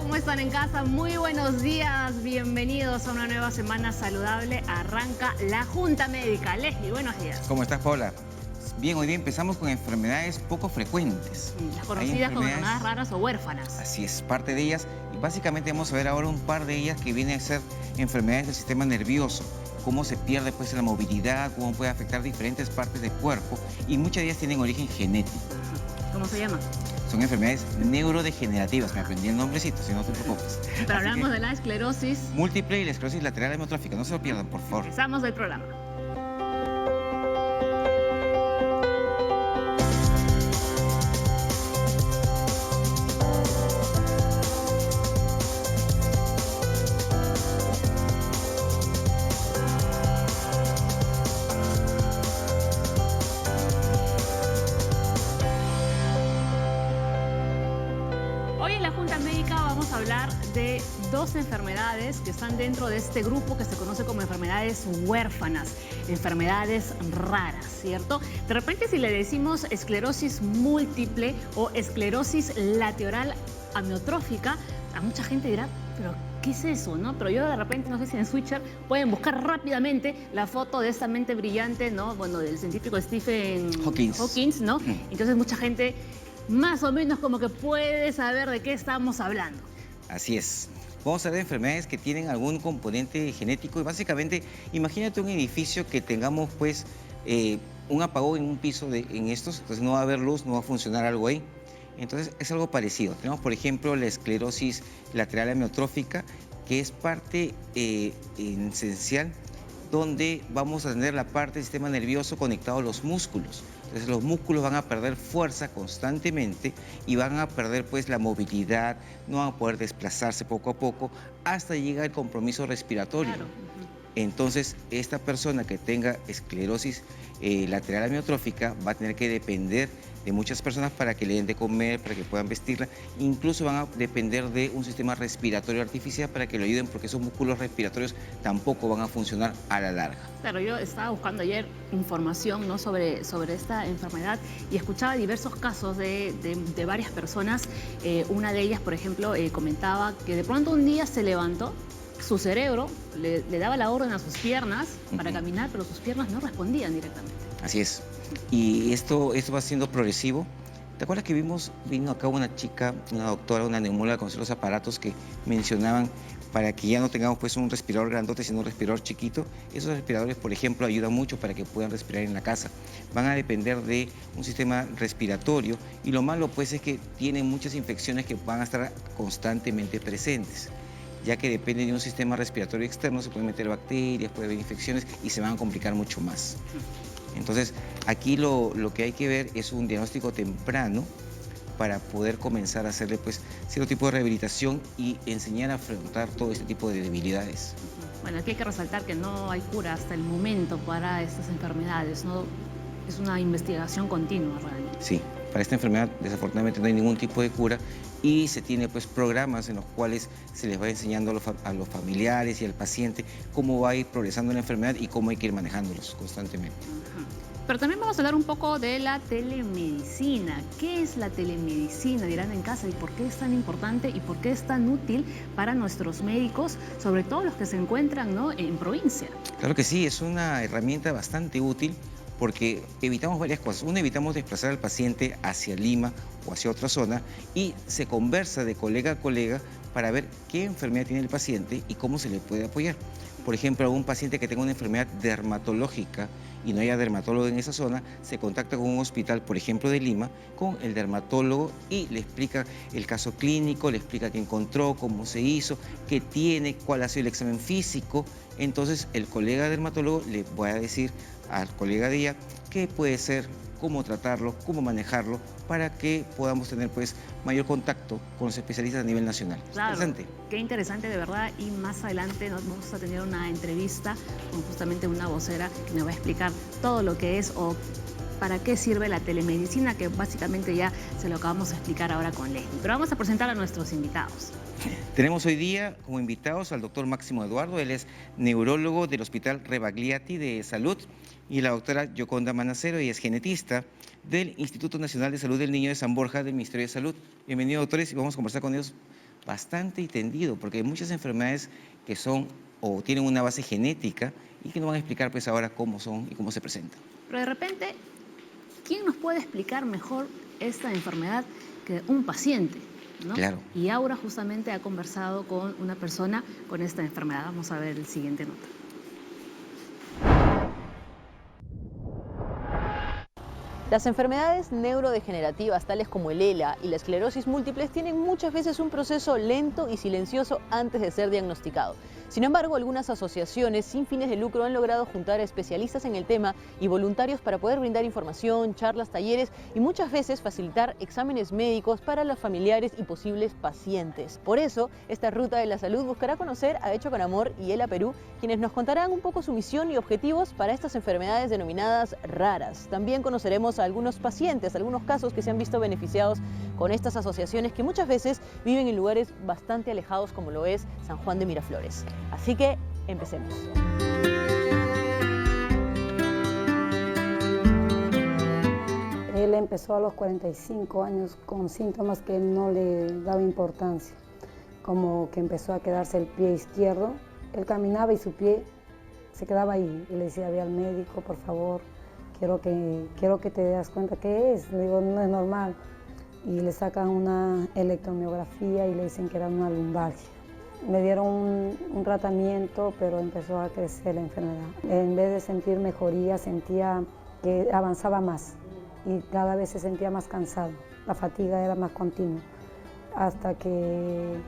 ¿Cómo están en casa? Muy buenos días, bienvenidos a una nueva semana saludable. Arranca la Junta Médica. Leslie, buenos días. ¿Cómo estás, Paula? Bien, hoy día empezamos con enfermedades poco frecuentes. Las conocidas como enfermedades raras o huérfanas. Así es, parte de ellas. Y básicamente vamos a ver ahora un par de ellas que vienen a ser enfermedades del sistema nervioso. Cómo se pierde pues la movilidad, cómo puede afectar diferentes partes del cuerpo. Y muchas de ellas tienen origen genético. ¿Cómo se llama? Son enfermedades neurodegenerativas. Me aprendí el nombrecito, si no te preocupes. Pero hablamos de la esclerosis múltiple y la esclerosis lateral amiotrófica. No se lo pierdan, por favor. Empezamos el programa. De dos enfermedades que están dentro de este grupo que se conoce como enfermedades huérfanas, enfermedades raras, ¿cierto? De repente si le decimos esclerosis múltiple o esclerosis lateral amiotrófica, a mucha gente dirá, pero ¿qué es eso, no? Pero yo de repente, no sé si en Switcher pueden buscar rápidamente la foto de esta mente brillante, ¿no? Bueno, del científico Stephen Hawking, ¿no? Entonces mucha gente más o menos como que puede saber de qué estamos hablando. Así es. Vamos a ver enfermedades que tienen algún componente genético y básicamente, imagínate un edificio que tengamos pues un apagón en un piso en estos, entonces no va a haber luz, no va a funcionar algo ahí. Entonces es algo parecido. Tenemos por ejemplo la esclerosis lateral amiotrófica, que es parte esencial donde vamos a tener la parte del sistema nervioso conectado a los músculos. Entonces los músculos van a perder fuerza constantemente y van a perder pues la movilidad, no van a poder desplazarse poco a poco hasta llegar al compromiso respiratorio. Claro. Entonces esta persona que tenga esclerosis lateral amiotrófica va a tener que depender de muchas personas para que le den de comer, para que puedan vestirla. Incluso van a depender de un sistema respiratorio artificial para que lo ayuden, porque esos músculos respiratorios tampoco van a funcionar a la larga. Claro, yo estaba buscando ayer información, ¿no? sobre esta enfermedad y escuchaba diversos casos de varias personas. Una de ellas, por ejemplo, comentaba que de pronto un día se levantó, su cerebro le daba la orden a sus piernas para caminar, pero sus piernas no respondían directamente. Así es. Y esto va siendo progresivo. ¿Te acuerdas que vino acá una chica, una doctora, una neumóloga con los aparatos que mencionaban para que ya no tengamos pues un respirador grandote, sino un respirador chiquito? Esos respiradores, por ejemplo, ayudan mucho para que puedan respirar en la casa. Van a depender de un sistema respiratorio y lo malo pues es que tienen muchas infecciones que van a estar constantemente presentes, ya que depende de un sistema respiratorio externo, se pueden meter bacterias, puede haber infecciones y se van a complicar mucho más. Entonces, aquí lo que hay que ver es un diagnóstico temprano para poder comenzar a hacerle pues cierto tipo de rehabilitación y enseñar a afrontar todo este tipo de debilidades. Bueno, aquí hay que resaltar que no hay cura hasta el momento para estas enfermedades, ¿no? Es una investigación continua realmente. Sí, para esta enfermedad desafortunadamente no hay ningún tipo de cura y se tiene pues programas en los cuales se les va enseñando a los familiares y al paciente cómo va a ir progresando la enfermedad y cómo hay que ir manejándolos constantemente. Pero también vamos a hablar un poco de la telemedicina. ¿Qué es la telemedicina? Dirán en casa, ¿y por qué es tan importante y por qué es tan útil para nuestros médicos, sobre todo los que se encuentran, ¿no?, en provincia? Claro que sí, es una herramienta bastante útil porque evitamos varias cosas. Uno, evitamos desplazar al paciente hacia Lima o hacia otra zona y se conversa de colega a colega para ver qué enfermedad tiene el paciente y cómo se le puede apoyar. Por ejemplo, algún paciente que tenga una enfermedad dermatológica y no haya dermatólogo en esa zona, se contacta con un hospital, por ejemplo, de Lima, con el dermatólogo y le explica el caso clínico, le explica qué encontró, cómo se hizo, qué tiene, cuál ha sido el examen físico. Entonces, el colega dermatólogo le va a decir al colega de ella qué puede ser, cómo tratarlo, cómo manejarlo, para que podamos tener pues mayor contacto con los especialistas a nivel nacional. Claro, interesante. Qué interesante de verdad, y más adelante nos vamos a tener una entrevista con justamente una vocera que nos va a explicar todo lo que es o para qué sirve la telemedicina, que básicamente ya se lo acabamos de explicar ahora con Leslie. Pero vamos a presentar a nuestros invitados. Tenemos hoy día como invitados al doctor Máximo Eduardo, él es neurólogo del Hospital Rebagliati de Salud, y la doctora Yoconda Manacero, ella es genetista del Instituto Nacional de Salud del Niño de San Borja del Ministerio de Salud. Bienvenidos, doctores, y vamos a conversar con ellos bastante tendido, porque hay muchas enfermedades que son o tienen una base genética y que nos van a explicar pues ahora cómo son y cómo se presentan. Pero de repente, ¿quién nos puede explicar mejor esta enfermedad que un paciente, ¿no? Claro. Y Aura justamente ha conversado con una persona con esta enfermedad. Vamos a ver el siguiente nota. Las enfermedades neurodegenerativas tales como el ELA y la esclerosis múltiple tienen muchas veces un proceso lento y silencioso antes de ser diagnosticado. Sin embargo, algunas asociaciones sin fines de lucro han logrado juntar a especialistas en el tema y voluntarios para poder brindar información, charlas, talleres y muchas veces facilitar exámenes médicos para los familiares y posibles pacientes. Por eso, esta Ruta de la Salud buscará conocer a Hecho con Amor y ELA Perú, quienes nos contarán un poco su misión y objetivos para estas enfermedades denominadas raras. También conoceremos a algunos pacientes, algunos casos que se han visto beneficiados con estas asociaciones que muchas veces viven en lugares bastante alejados como lo es San Juan de Miraflores. Así que empecemos. Él empezó a los 45 años con síntomas que no le daba importancia, como que empezó a quedarse el pie izquierdo. Él caminaba y su pie se quedaba ahí. Y le decía, ve al médico, por favor, quiero que te das cuenta qué es. Le digo, no es normal. Y le sacan una electromiografía y le dicen que era una lumbalgia. Me dieron un tratamiento, pero empezó a crecer la enfermedad. En vez de sentir mejoría, sentía que avanzaba más y cada vez se sentía más cansado. La fatiga era más continua, hasta que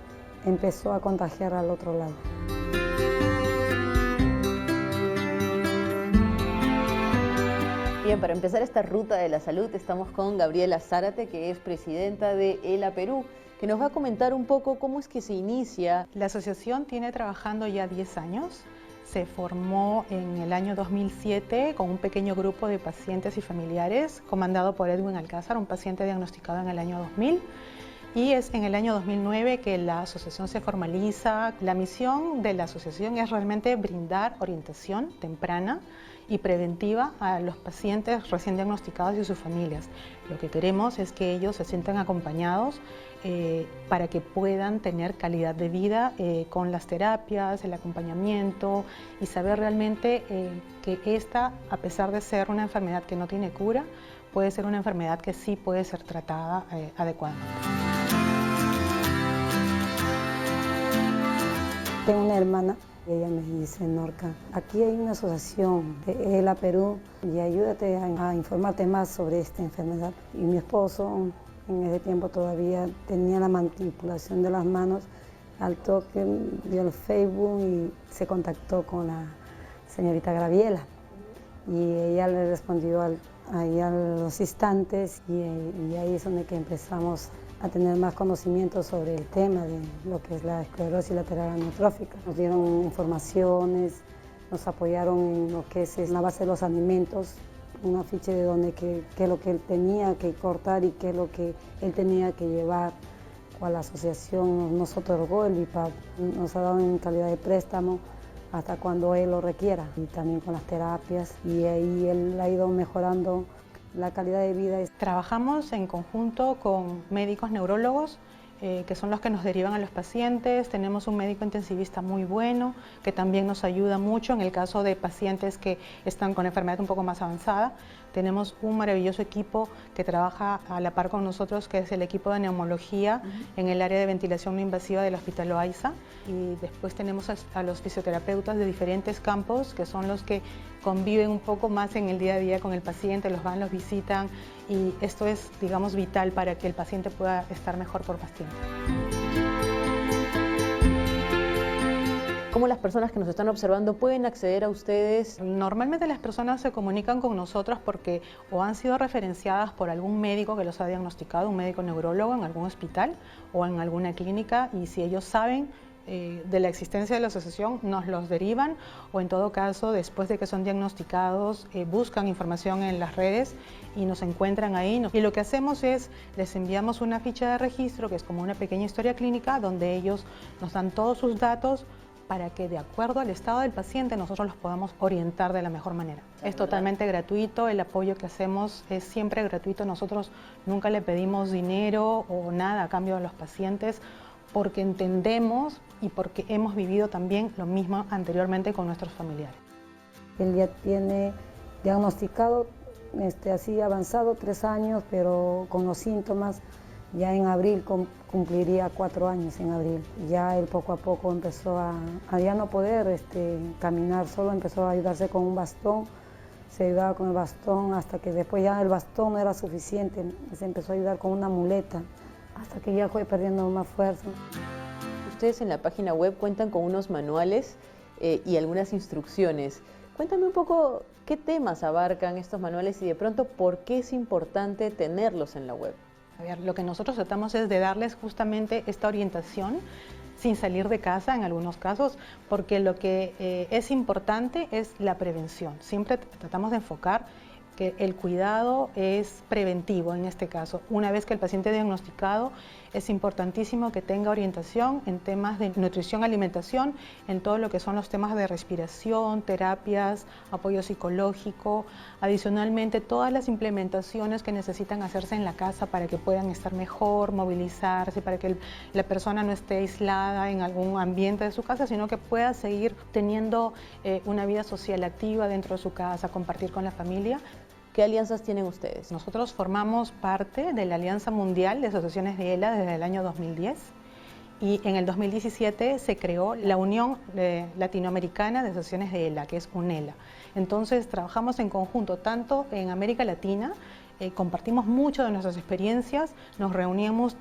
empezó a contagiar al otro lado. Bien, para empezar esta Ruta de la Salud estamos con Gabriela Zárate, que es presidenta de ELA Perú, que nos va a comentar un poco cómo es que se inicia. La asociación tiene trabajando ya 10 años. Se formó en el año 2007 con un pequeño grupo de pacientes y familiares, comandado por Edwin Alcázar, un paciente diagnosticado en el año 2000. Y es en el año 2009 que la asociación se formaliza. La misión de la asociación es realmente brindar orientación temprana y preventiva a los pacientes recién diagnosticados y sus familias. Lo que queremos es que ellos se sientan acompañados para que puedan tener calidad de vida con las terapias, el acompañamiento y saber realmente que esta, a pesar de ser una enfermedad que no tiene cura, puede ser una enfermedad que sí puede ser tratada adecuadamente. Tengo una hermana y ella me dice, Norca, aquí hay una asociación de ELA Perú y ayúdate a informarte más sobre esta enfermedad. Y mi esposo en ese tiempo todavía tenía la manipulación de las manos, al toque vio el Facebook y se contactó con la señorita Graviela y ella le respondió ahí a los instantes y ahí es donde que empezamos a tener más conocimiento sobre el tema de lo que es la esclerosis lateral amiotrófica. Nos dieron informaciones, nos apoyaron en lo que es la base de los alimentos, un afiche de donde qué es lo que él tenía que cortar y qué es lo que él tenía que llevar. Cual la asociación nos otorgó el BIPAP, nos ha dado en calidad de préstamo hasta cuando él lo requiera, y también con las terapias, y ahí él ha ido mejorando la calidad de vida. Trabajamos en conjunto con médicos neurólogos, que son los que nos derivan a los pacientes. Tenemos un médico intensivista muy bueno, que también nos ayuda mucho en el caso de pacientes que están con enfermedad un poco más avanzada. Tenemos un maravilloso equipo que trabaja a la par con nosotros, que es el equipo de neumología en el área de ventilación no invasiva del Hospital Loaiza. Y después tenemos a los fisioterapeutas de diferentes campos, que son los que conviven un poco más en el día a día con el paciente, los van, los visitan, y esto es, digamos, vital para que el paciente pueda estar mejor por más tiempo. ¿Cómo las personas que nos están observando pueden acceder a ustedes? Normalmente las personas se comunican con nosotros porque o han sido referenciadas por algún médico que los ha diagnosticado, un médico neurólogo en algún hospital o en alguna clínica, y si ellos saben de la existencia de la asociación, nos los derivan, o en todo caso, después de que son diagnosticados, buscan información en las redes y nos encuentran ahí. Y lo que hacemos es, les enviamos una ficha de registro, que es como una pequeña historia clínica, donde ellos nos dan todos sus datos para que, de acuerdo al estado del paciente, nosotros los podamos orientar de la mejor manera. Es totalmente gratuito, el apoyo que hacemos es siempre gratuito. Nosotros nunca le pedimos dinero o nada a cambio de los pacientes, porque entendemos y porque hemos vivido también lo mismo anteriormente con nuestros familiares. Él ya tiene diagnosticado así avanzado 3 años, pero con los síntomas. Ya en abril cumpliría 4 años en abril. Ya él poco a poco empezó a ya no poder caminar, solo empezó a ayudarse con un bastón. Se ayudaba con el bastón hasta que después ya el bastón no era suficiente. Se empezó a ayudar con una muleta hasta que ya fue perdiendo más fuerza. Ustedes en la página web cuentan con unos manuales y algunas instrucciones. Cuéntame un poco qué temas abarcan estos manuales y de pronto por qué es importante tenerlos en la web. A ver, lo que nosotros tratamos es de darles justamente esta orientación sin salir de casa en algunos casos, porque lo que es importante es la prevención. Siempre tratamos de enfocar que el cuidado es preventivo en este caso. Una vez que el paciente es diagnosticado, es importantísimo que tenga orientación en temas de nutrición, alimentación, en todo lo que son los temas de respiración, terapias, apoyo psicológico, adicionalmente todas las implementaciones que necesitan hacerse en la casa para que puedan estar mejor, movilizarse, para que la persona no esté aislada en algún ambiente de su casa, sino que pueda seguir teniendo una vida social activa dentro de su casa, compartir con la familia. ¿Qué alianzas tienen ustedes? Nosotros formamos parte de la Alianza Mundial de Asociaciones de ELA desde el año 2010 y en el 2017 se creó la Unión Latinoamericana de Asociaciones de ELA, que es UNELA. Entonces trabajamos en conjunto tanto en América Latina, compartimos mucho de nuestras experiencias, nos reunimos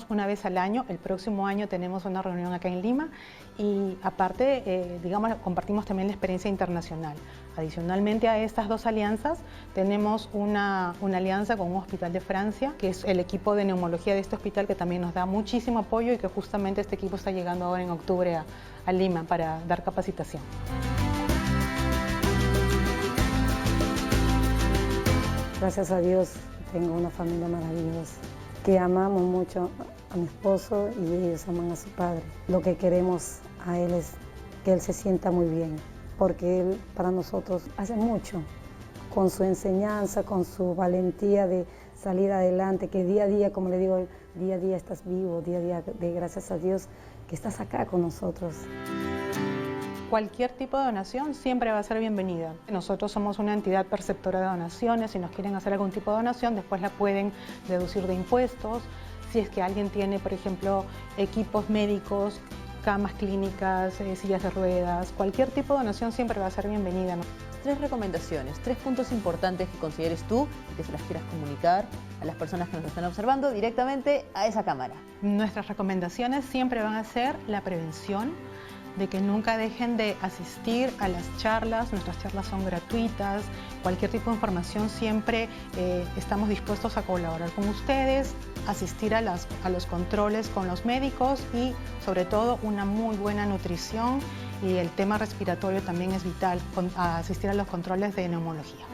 una vez al año. El próximo año tenemos una reunión acá en Lima y aparte, digamos, compartimos también la experiencia internacional. Adicionalmente a estas dos alianzas, tenemos una alianza con un hospital de Francia, que es el equipo de neumología de este hospital, que también nos da muchísimo apoyo y que justamente este equipo está llegando ahora en octubre a Lima para dar capacitación. Gracias a Dios tengo una familia maravillosa, que amamos mucho a mi esposo y ellos aman a su padre. Lo que queremos a él es que él se sienta muy bien, porque él para nosotros hace mucho, con su enseñanza, con su valentía de salir adelante, que día a día, como le digo, día a día estás vivo, día a día, gracias a Dios que estás acá con nosotros. Cualquier tipo de donación siempre va a ser bienvenida. Nosotros somos una entidad perceptora de donaciones. Si nos quieren hacer algún tipo de donación, después la pueden deducir de impuestos. Si es que alguien tiene, por ejemplo, equipos médicos, camas clínicas, sillas de ruedas, cualquier tipo de donación siempre va a ser bienvenida. 3 recomendaciones, 3 puntos importantes que consideres tú y que se las quieras comunicar a las personas que nos están observando directamente a esa cámara. Nuestras recomendaciones siempre van a ser la prevención, de que nunca dejen de asistir a las charlas. Nuestras charlas son gratuitas. Cualquier tipo de información siempre estamos dispuestos a colaborar con ustedes, asistir a los controles con los médicos y sobre todo una muy buena nutrición, y el tema respiratorio también es vital, asistir a los controles de neumología.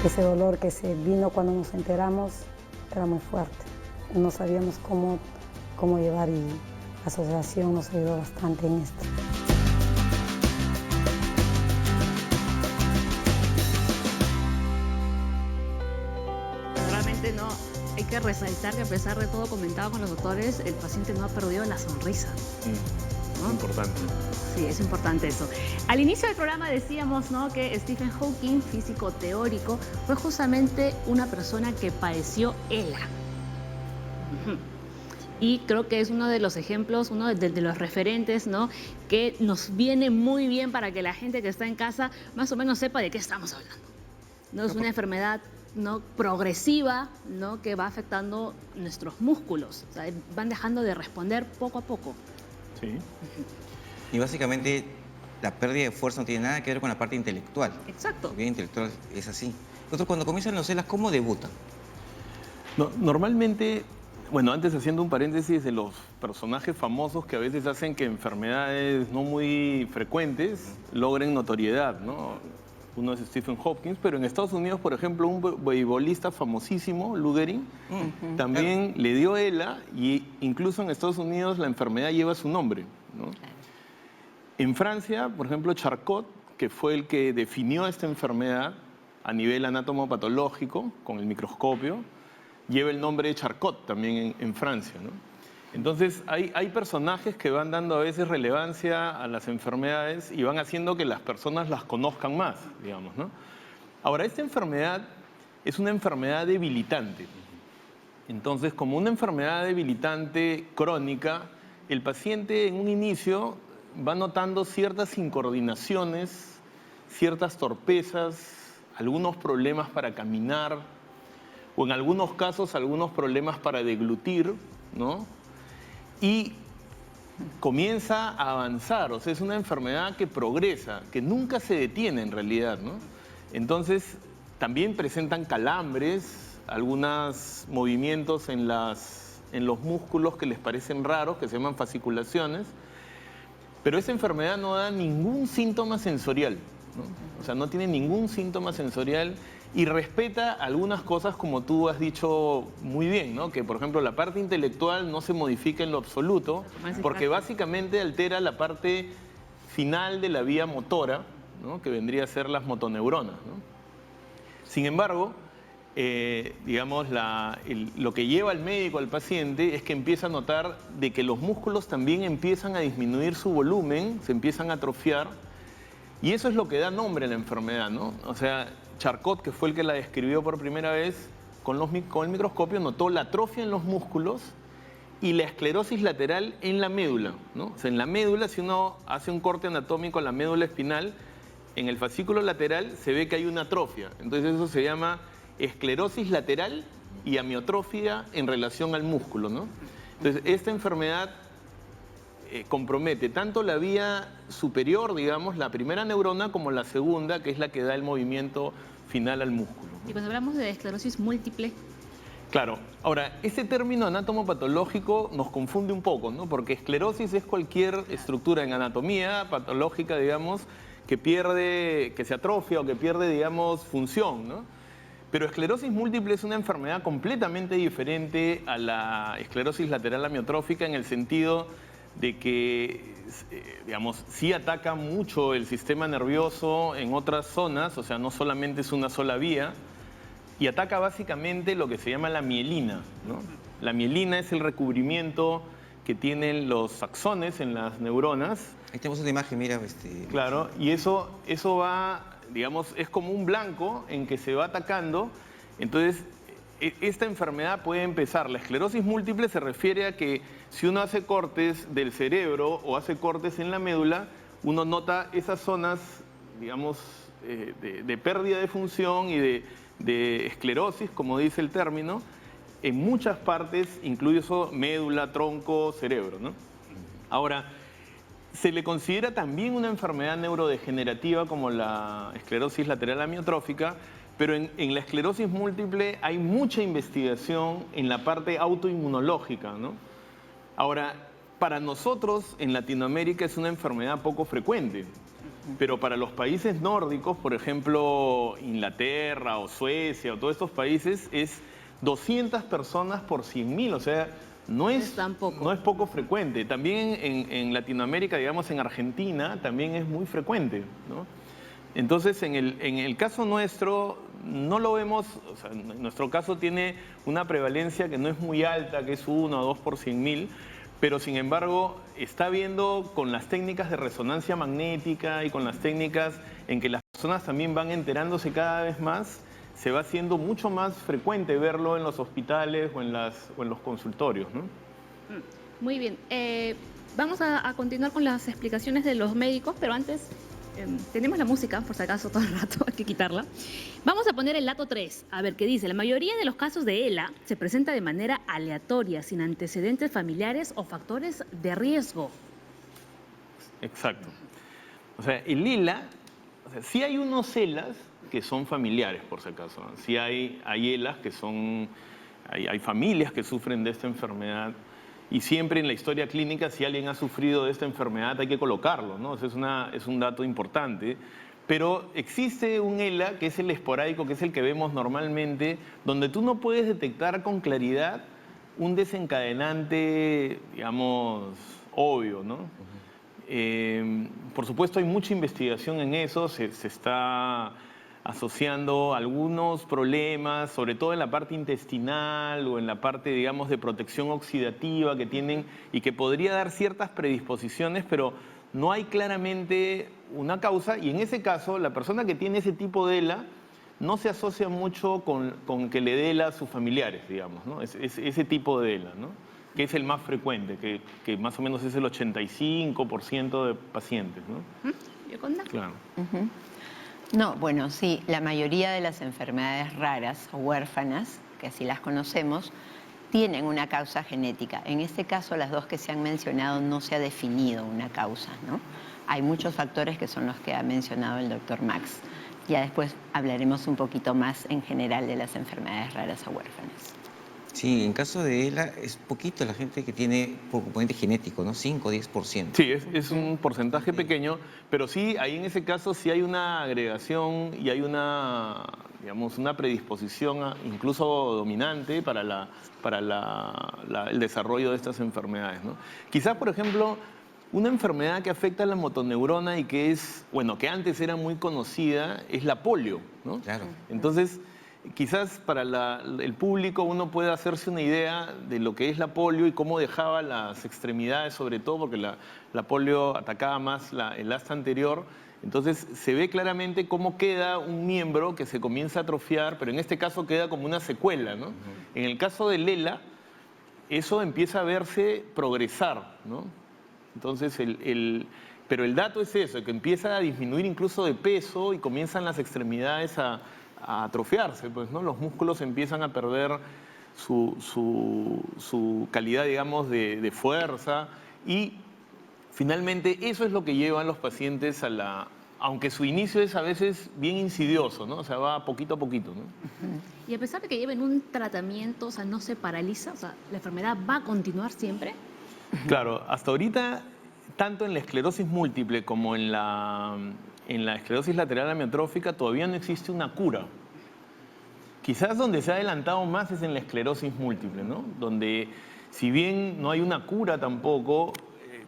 Ese dolor que se vino cuando nos enteramos era muy fuerte. No sabíamos cómo llevar, y la asociación nos ayudó bastante en esto. Realmente no, hay que resaltar que a pesar de todo comentado con los doctores, el paciente no ha perdido la sonrisa. ¿No? Importante. Sí, es importante eso. Al inicio del programa decíamos, ¿no?, que Stephen Hawking, físico teórico, fue justamente una persona que padeció ELA. Y creo que es uno de los ejemplos, uno de los referentes, ¿no?, que nos viene muy bien para que la gente que está en casa más o menos sepa de qué estamos hablando. No es una enfermedad, ¿no?, progresiva, ¿no?, que va afectando nuestros músculos. O sea, van dejando de responder poco a poco. Sí. Y básicamente la pérdida de fuerza no tiene nada que ver con la parte intelectual. Exacto. La vida intelectual es así. Nosotros cuando comienzan los ELAs, ¿cómo debutan? No, normalmente, bueno, antes haciendo un paréntesis de los personajes famosos que a veces hacen que enfermedades no muy frecuentes logren notoriedad, ¿no? Uno es Stephen Hawking, pero en Estados Unidos, por ejemplo, un beisbolista famosísimo, Lou Gehrig, también le dio ELA, y incluso en Estados Unidos la enfermedad lleva su nombre, ¿no? En Francia, por ejemplo, Charcot, que fue el que definió esta enfermedad, a nivel anatomopatológico, con el microscopio, lleva el nombre de Charcot también en Francia, ¿no? Entonces, hay personajes que van dando a veces relevancia a las enfermedades y van haciendo que las personas las conozcan más, digamos, ¿no? Ahora, esta enfermedad es una enfermedad debilitante. Entonces, como una enfermedad debilitante crónica, el paciente en un inicio va notando ciertas incoordinaciones, ciertas torpezas, algunos problemas para caminar, o en algunos casos algunos problemas para deglutir, ¿no? Y comienza a avanzar, o sea, es una enfermedad que progresa, que nunca se detiene en realidad, ¿no? Entonces, también presentan calambres, algunos movimientos en los músculos que les parecen raros, que se llaman fasciculaciones, pero esa enfermedad no da ningún síntoma sensorial, ¿no? O sea, no tiene ningún síntoma sensorial y respeta algunas cosas como tú has dicho muy bien, ¿no? Que, por ejemplo, la parte intelectual no se modifica en lo absoluto, porque básicamente altera la parte final de la vía motora, ¿no? Que vendría a ser las motoneuronas, ¿no? Sin embargo, digamos, lo que lleva al médico al paciente es que empieza a notar de que los músculos también empiezan a disminuir su volumen, se empiezan a atrofiar, y eso es lo que da nombre a la enfermedad, ¿no? O sea, Charcot, que fue el que la describió por primera vez, con el microscopio notó la atrofia en los músculos y la esclerosis lateral en la médula, ¿no? O sea, en la médula, si uno hace un corte anatómico en la médula espinal, en el fascículo lateral se ve que hay una atrofia. Entonces eso se llama esclerosis lateral y amiotrofia en relación al músculo, ¿no? Entonces esta enfermedad compromete tanto la vía superior, digamos, la primera neurona, como la segunda, que es la que da el movimiento final al músculo, ¿no? Y cuando hablamos de esclerosis múltiple... Claro. Ahora, ese término anatomopatológico nos confunde un poco, ¿no? Porque esclerosis es cualquier estructura en anatomía patológica, digamos, que se atrofia o que pierde, digamos, función, ¿no? Pero esclerosis múltiple es una enfermedad completamente diferente a la esclerosis lateral amiotrófica en el sentido de que, digamos, sí ataca mucho el sistema nervioso en otras zonas, o sea, no solamente es una sola vía, y ataca básicamente lo que se llama la mielina, ¿no? La mielina es el recubrimiento que tienen los axones en las neuronas. Ahí tenemos una imagen, mira. Claro, y eso va, digamos, es como un blanco en que se va atacando. Entonces, esta enfermedad puede empezar. La esclerosis múltiple se refiere a que si uno hace cortes del cerebro o hace cortes en la médula, uno nota esas zonas, digamos, de pérdida de función y de esclerosis, como dice el término, en muchas partes, incluso médula, tronco, cerebro, ¿no? Ahora, se le considera también una enfermedad neurodegenerativa como la esclerosis lateral amiotrófica, pero en la esclerosis múltiple hay mucha investigación en la parte autoinmunológica, ¿no? Ahora, para nosotros en Latinoamérica es una enfermedad poco frecuente, pero para los países nórdicos, por ejemplo, Inglaterra o Suecia o todos estos países, es 200 personas por 100.000, o sea, no es poco frecuente. También en Latinoamérica, digamos en Argentina, también es muy frecuente, ¿no? Entonces, en el caso nuestro, no lo vemos, o sea, nuestro caso tiene una prevalencia que no es muy alta, que es 1 o 2 por 100.000, pero sin embargo está viendo con las técnicas de resonancia magnética y con las técnicas en que las personas también van enterándose cada vez más, se va haciendo mucho más frecuente verlo en los hospitales o en los consultorios, ¿no? Muy bien. Vamos a continuar con las explicaciones de los médicos, pero antes tenemos la música, por si acaso, todo el rato, hay que quitarla. Vamos a poner el dato 3. A ver, ¿qué dice? La mayoría de los casos de ELA se presenta de manera aleatoria, sin antecedentes familiares o factores de riesgo. Exacto. O sea, el ELA, o sea, sí hay unos ELAs que son familiares, por si acaso, ¿no? Sí hay ELAs que son... Hay familias que sufren de esta enfermedad. Y siempre en la historia clínica, si alguien ha sufrido de esta enfermedad, hay que colocarlo, ¿no? Eso es un dato importante. Pero existe un ELA, que es el esporádico, que es el que vemos normalmente, donde tú no puedes detectar con claridad un desencadenante, digamos, obvio, ¿no? Por supuesto, hay mucha investigación en eso, se está asociando algunos problemas, sobre todo en la parte intestinal o en la parte, digamos, de protección oxidativa que tienen y que podría dar ciertas predisposiciones, pero no hay claramente una causa, y en ese caso la persona que tiene ese tipo de ELA no se asocia mucho con que le dé ELA a sus familiares, digamos, ¿no? Ese tipo de ELA, ¿no? Que es el más frecuente, que más o menos es el 85% de pacientes, ¿no? ¿Yoconda? Claro. No, bueno, sí, la mayoría de las enfermedades raras o huérfanas, que así las conocemos, tienen una causa genética. En este caso, las dos que se han mencionado no se ha definido una causa, ¿no? Hay muchos factores que son los que ha mencionado el doctor Max. Ya después hablaremos un poquito más en general de las enfermedades raras o huérfanas. Sí, en caso de ELA es poquito la gente que tiene por componente genético, ¿no? 5 o 10%. Sí, es un porcentaje pequeño, pero sí, ahí en ese caso sí hay una agregación y hay una, digamos, una predisposición incluso dominante para el desarrollo de estas enfermedades, ¿no? Quizás, por ejemplo, una enfermedad que afecta a la motoneurona y que es, bueno, que antes era muy conocida, es la polio, ¿no? Claro. Entonces, quizás para el público uno puede hacerse una idea de lo que es la polio y cómo dejaba las extremidades, sobre todo porque la polio atacaba más el asta anterior. Entonces se ve claramente cómo queda un miembro que se comienza a atrofiar, pero en este caso queda como una secuela, ¿no? En el caso del ELA, eso empieza a verse progresar, ¿no? Entonces, pero el dato es eso, que empieza a disminuir incluso de peso y comienzan las extremidades a atrofiarse, pues, ¿no? Los músculos empiezan a perder su calidad, digamos, de fuerza, y finalmente eso es lo que lleva a los pacientes aunque su inicio es a veces bien insidioso, ¿no? O sea, va poquito a poquito, ¿no? Y a pesar de que lleven un tratamiento, o sea, no se paraliza, o sea, ¿la enfermedad va a continuar siempre? Claro, hasta ahorita, tanto en la esclerosis múltiple como en la esclerosis lateral amiotrófica, todavía no existe una cura. Quizás donde se ha adelantado más es en la esclerosis múltiple, ¿no? Donde, si bien no hay una cura tampoco,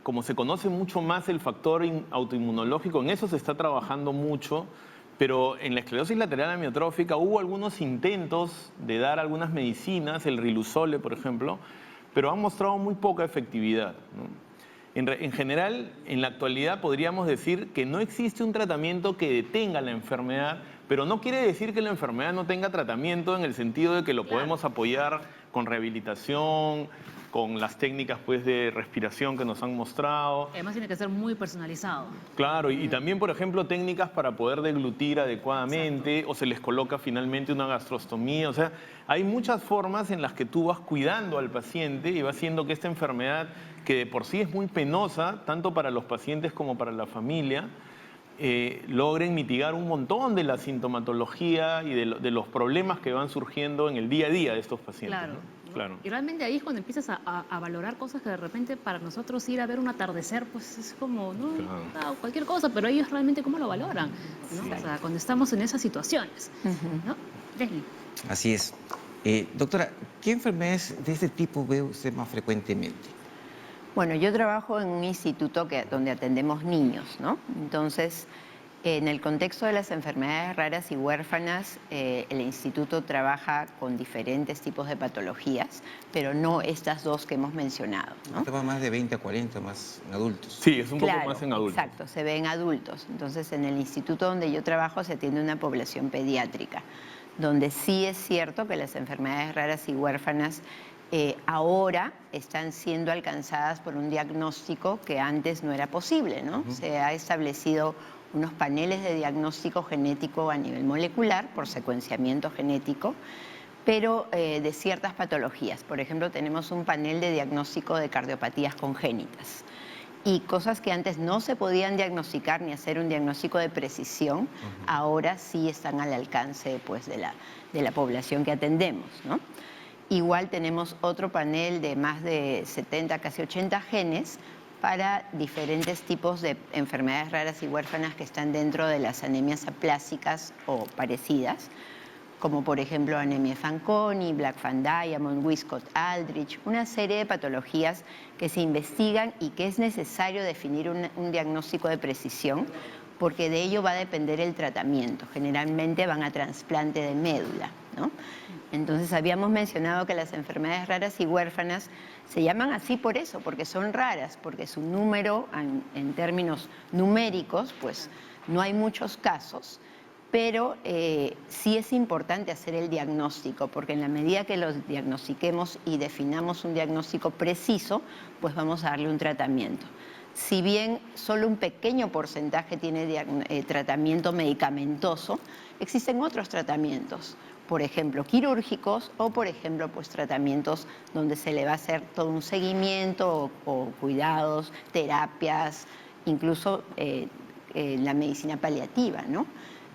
como se conoce mucho más el factor autoinmunológico, en eso se está trabajando mucho, pero en la esclerosis lateral amiotrófica hubo algunos intentos de dar algunas medicinas, el Riluzole, por ejemplo, pero han mostrado muy poca efectividad, ¿no? En general, en la actualidad podríamos decir que no existe un tratamiento que detenga la enfermedad, pero no quiere decir que la enfermedad no tenga tratamiento en el sentido de que lo podemos apoyar con rehabilitación, con las técnicas, pues, de respiración que nos han mostrado. Además tiene que ser muy personalizado. Claro, y también, por ejemplo, técnicas para poder deglutir adecuadamente. Exacto. O se les coloca finalmente una gastrostomía. O sea, hay muchas formas en las que tú vas cuidando al paciente y vas haciendo que esta enfermedad, que de por sí es muy penosa, tanto para los pacientes como para la familia, logren mitigar un montón de la sintomatología y de los problemas que van surgiendo en el día a día de estos pacientes. Claro. ¿no? Claro. Y realmente ahí es cuando empiezas a valorar cosas que de repente para nosotros ir a ver un atardecer, pues es como, ¿no? Claro. Cualquier cosa, pero ellos realmente cómo lo valoran, ¿no? Sí. O sea, cuando estamos en esas situaciones, ¿no? Leslie. Así es. Doctora, ¿qué enfermedades de este tipo ve usted más frecuentemente? Bueno, yo trabajo en un instituto donde atendemos niños, ¿no? Entonces, en el contexto de las enfermedades raras y huérfanas, el instituto trabaja con diferentes tipos de patologías, pero no estas dos que hemos mencionado, ¿no? Esto va más de 20 a 40, más en adultos. Sí, es un poco más en adultos. Exacto, se ve en adultos. Entonces, en el instituto donde yo trabajo se atiende una población pediátrica, donde sí es cierto que las enfermedades raras y huérfanas ahora están siendo alcanzadas por un diagnóstico que antes no era posible, ¿no? Se ha establecido unos paneles de diagnóstico genético a nivel molecular por secuenciamiento genético, pero de ciertas patologías. Por ejemplo, tenemos un panel de diagnóstico de cardiopatías congénitas. Y cosas que antes no se podían diagnosticar ni hacer un diagnóstico de precisión, ahora sí están al alcance, pues, de la población que atendemos, ¿no? Igual tenemos otro panel de más de 70, casi 80 genes para diferentes tipos de enfermedades raras y huérfanas que están dentro de las anemias aplásicas o parecidas, como por ejemplo anemia Fanconi, Black-Van-Diamond, Wiskott-Aldrich, una serie de patologías que se investigan y que es necesario definir un diagnóstico de precisión, porque de ello va a depender el tratamiento. Generalmente van a trasplante de médula, ¿no? Entonces habíamos mencionado que las enfermedades raras y huérfanas se llaman así por eso, porque son raras, porque su número en términos numéricos, pues no hay muchos casos, pero sí es importante hacer el diagnóstico, porque en la medida que los diagnostiquemos y definamos un diagnóstico preciso, pues vamos a darle un tratamiento. Si bien solo un pequeño porcentaje tiene tratamiento medicamentoso, existen otros tratamientos, por ejemplo, quirúrgicos o, por ejemplo, pues tratamientos donde se le va a hacer todo un seguimiento o cuidados, terapias, incluso la medicina paliativa, ¿no?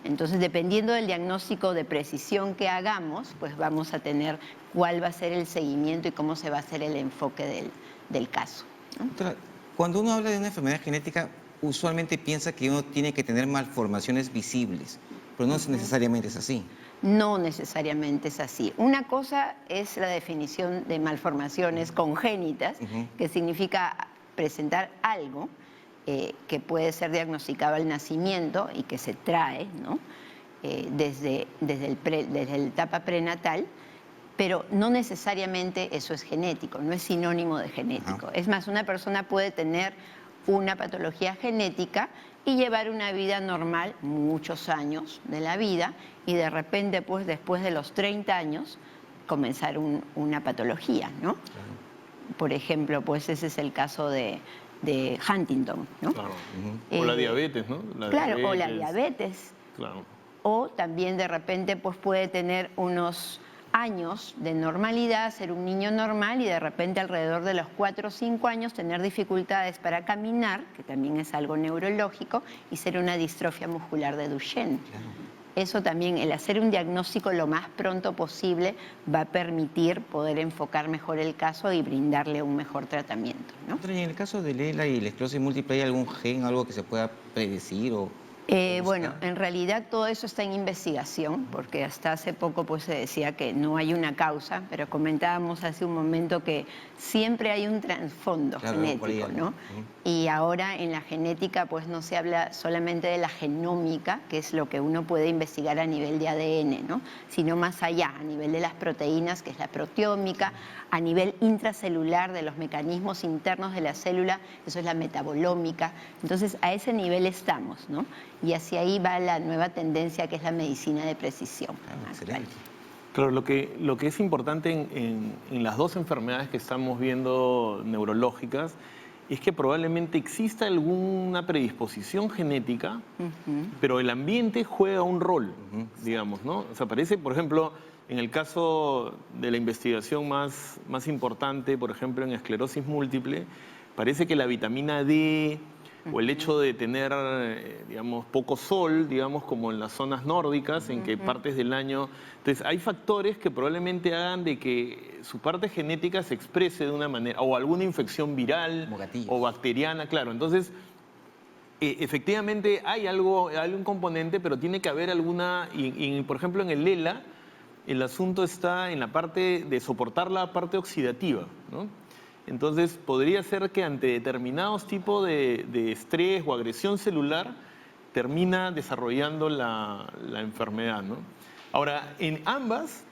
Entonces, dependiendo del diagnóstico de precisión que hagamos, pues vamos a tener cuál va a ser el seguimiento y cómo se va a hacer el enfoque del caso, ¿no? Doctora, cuando uno habla de una enfermedad genética, usualmente piensa que uno tiene que tener malformaciones visibles, pero no necesariamente es así. No necesariamente es así. Una cosa es la definición de malformaciones congénitas, que significa presentar algo que puede ser diagnosticado al nacimiento y que se trae, ¿no? desde la etapa prenatal, pero no necesariamente eso es genético, no es sinónimo de genético. Es más, una persona puede tener una patología genética y llevar una vida normal muchos años de la vida y de repente, pues después de los 30 años, comenzar una patología, ¿no? Por ejemplo, pues ese es el caso de Huntington, ¿no? Claro. O la diabetes, ¿no? Claro, o la diabetes. Claro. O también de repente pues puede tener unos años de normalidad, ser un niño normal y de repente alrededor de los 4 o 5 años tener dificultades para caminar, que también es algo neurológico, y ser una distrofia muscular de Duchenne. Claro. Eso también, el hacer un diagnóstico lo más pronto posible va a permitir poder enfocar mejor el caso y brindarle un mejor tratamiento, ¿no? En el caso de Lela y la esclerosis múltiple, ¿hay algún gen, algo que se pueda predecir o...? Bueno, en realidad todo eso está en investigación, porque hasta hace poco pues se decía que no hay una causa, pero comentábamos hace un momento que siempre hay un trasfondo genético, ¿no? Y ahora en la genética pues no se habla solamente de la genómica, que es lo que uno puede investigar a nivel de ADN, ¿no? Sino más allá, a nivel de las proteínas, que es la proteómica, a nivel intracelular de los mecanismos internos de la célula, eso es la metabolómica. Entonces a ese nivel estamos, ¿no? Y hacia ahí va la nueva tendencia que es la medicina de precisión. Excelente. Claro, lo que es importante en las dos enfermedades que estamos viendo neurológicas es que probablemente exista alguna predisposición genética, pero el ambiente juega un rol, digamos, ¿no? O sea, parece, por ejemplo, en el caso de la investigación más importante, por ejemplo, en esclerosis múltiple, parece que la vitamina D o el hecho de tener, digamos, poco sol, digamos, como en las zonas nórdicas, en que partes del año... Entonces, hay factores que probablemente hagan de que su parte genética se exprese de una manera, o alguna infección viral o bacteriana, claro. Entonces, efectivamente hay un componente, pero tiene que haber alguna... Y, por ejemplo, en el Lela, el asunto está en la parte de soportar la parte oxidativa, ¿no? Entonces, podría ser que ante determinados tipos de estrés o agresión celular termina desarrollando la enfermedad, ¿no? Ahora, en ambas,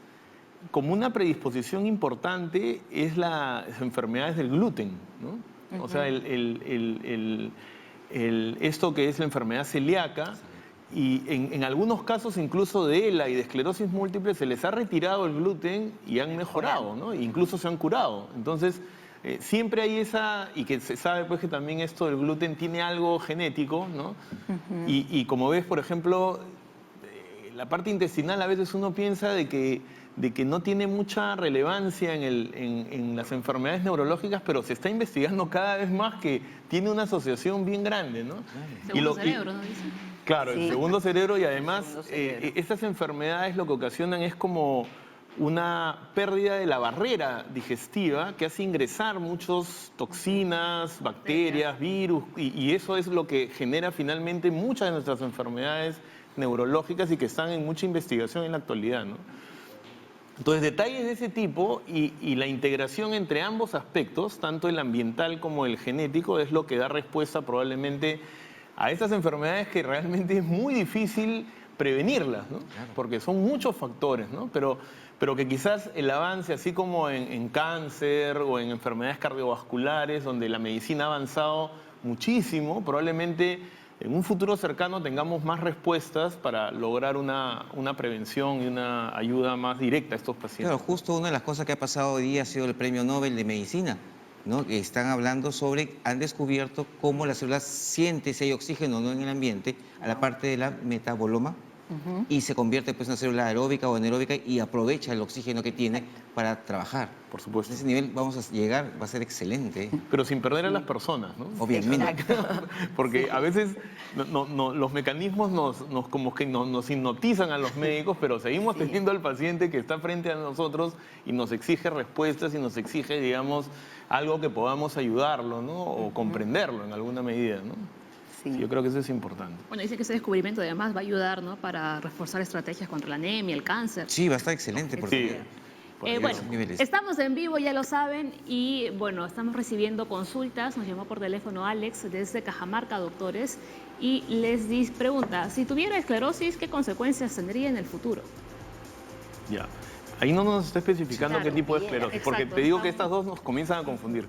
como una predisposición importante es las enfermedades del gluten, ¿no? O sea, esto que es la enfermedad celíaca, y en algunos casos incluso de ELA y de esclerosis múltiple se les ha retirado el gluten y han mejorado, ¿no? E incluso se han curado. Entonces, siempre hay esa, y que se sabe pues que también esto del gluten tiene algo genético, ¿no? Y como ves, por ejemplo, la parte intestinal a veces uno piensa de que no tiene mucha relevancia en las enfermedades neurológicas, pero se está investigando cada vez más que tiene una asociación bien grande, ¿no? Segundo cerebro, ¿no dicen? Claro, el segundo cerebro, y además estas enfermedades lo que ocasionan es como una pérdida de la barrera digestiva que hace ingresar muchas toxinas, bacterias, virus, y eso es lo que genera finalmente muchas de nuestras enfermedades neurológicas y que están en mucha investigación en la actualidad, ¿no? Entonces, detalles de ese tipo y la integración entre ambos aspectos, tanto el ambiental como el genético, es lo que da respuesta probablemente a estas enfermedades que realmente es muy difícil prevenirlas, ¿no? Claro. Porque son muchos factores, ¿no? Pero que quizás el avance, así como en cáncer o en enfermedades cardiovasculares, donde la medicina ha avanzado muchísimo, probablemente en un futuro cercano tengamos más respuestas para lograr una prevención y una ayuda más directa a estos pacientes. Claro, justo una de las cosas que ha pasado hoy día ha sido el Premio Nobel de Medicina, ¿no? Que están hablando sobre, han descubierto cómo las células sienten si hay oxígeno o no en el ambiente a la parte de la metaboloma y se convierte pues en una célula aeróbica o anaeróbica y aprovecha el oxígeno que tiene para trabajar. Por supuesto. A ese nivel vamos a llegar, va a ser excelente. Pero sin perder a las personas, ¿no? Obviamente. Porque a veces los mecanismos como que nos hipnotizan a los médicos, pero seguimos teniendo al paciente que está frente a nosotros y nos exige respuestas y nos exige, digamos, algo que podamos ayudarlo, ¿no? O comprenderlo en alguna medida, ¿no? Sí. Yo creo que eso es importante. Bueno, dice que ese descubrimiento además va a ayudar, ¿no?, para reforzar estrategias contra la anemia, el cáncer. Sí, va a estar excelente. Porque Sí. Bueno, niveles. estamos en vivo, ya lo saben, y bueno, estamos recibiendo consultas. Nos llamó por teléfono Alex desde Cajamarca, doctores, y les pregunta, si tuviera esclerosis, ¿qué consecuencias tendría en el futuro? Ya. Ahí no nos está especificando Claro, qué tipo de bien, esclerosis, exacto, porque te digo que estamos- estas dos nos comienzan a confundir.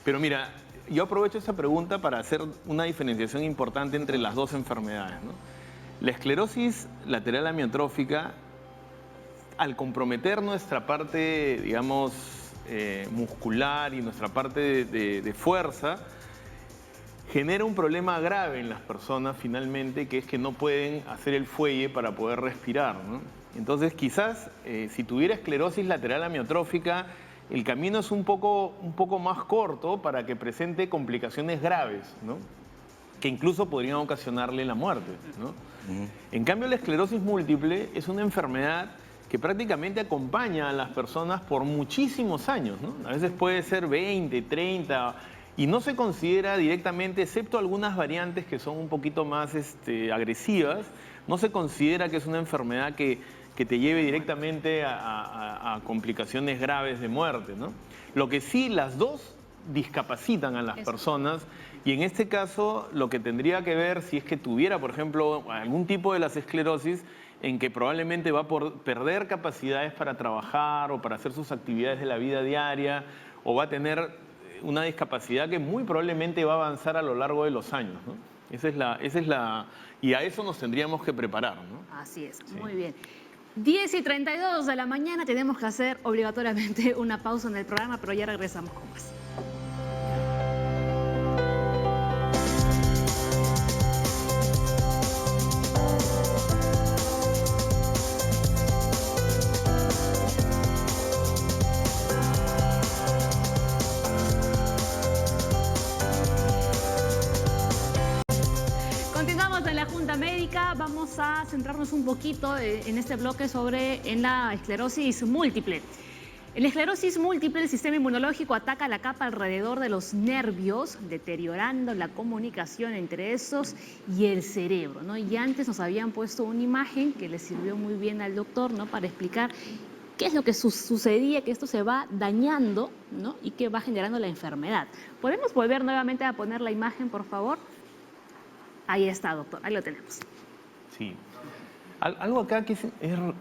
Pero mira, yo aprovecho esta pregunta para hacer una diferenciación importante entre las dos enfermedades, ¿no? La esclerosis lateral amiotrófica, al comprometer nuestra parte, digamos, muscular y nuestra parte de fuerza, genera un problema grave en las personas finalmente, que es que no pueden hacer el fuelle para poder respirar, ¿no? Entonces, quizás si tuviera esclerosis lateral amiotrófica, el camino es un poco más corto para que presente complicaciones graves, ¿no? Que incluso podrían ocasionarle la muerte, ¿no? En cambio, la esclerosis múltiple es una enfermedad que prácticamente acompaña a las personas por muchísimos años, ¿no? A veces puede ser 20, 30, y no se considera directamente, excepto algunas variantes que son un poquito más agresivas, no se considera que es una enfermedad que te lleve directamente a complicaciones graves de muerte, ¿no? Lo que sí, las dos discapacitan a las personas, y en este caso lo que tendría que ver, si es que tuviera, por ejemplo, algún tipo de las esclerosis, en que probablemente va a perder capacidades para trabajar o para hacer sus actividades de la vida diaria, o va a tener una discapacidad que muy probablemente va a avanzar a lo largo de los años, ¿no? Y a eso nos tendríamos que preparar, ¿no? Así es, muy bien. 10:32 de la mañana, tenemos que hacer obligatoriamente una pausa en el programa, pero ya regresamos con más. Continuamos en la Junta Médica. Vamos a centrarnos un poquito en este bloque en la esclerosis múltiple. En la esclerosis múltiple, el sistema inmunológico ataca la capa alrededor de los nervios, deteriorando la comunicación entre esos y el cerebro, ¿no? Y antes nos habían puesto una imagen que le sirvió muy bien al doctor, ¿no?, para explicar qué es lo que sucedía, que esto se va dañando, ¿no?, y que va generando la enfermedad. ¿Podemos volver nuevamente a poner la imagen, por favor? Ahí está, doctor, ahí lo tenemos. Sí. Algo acá que es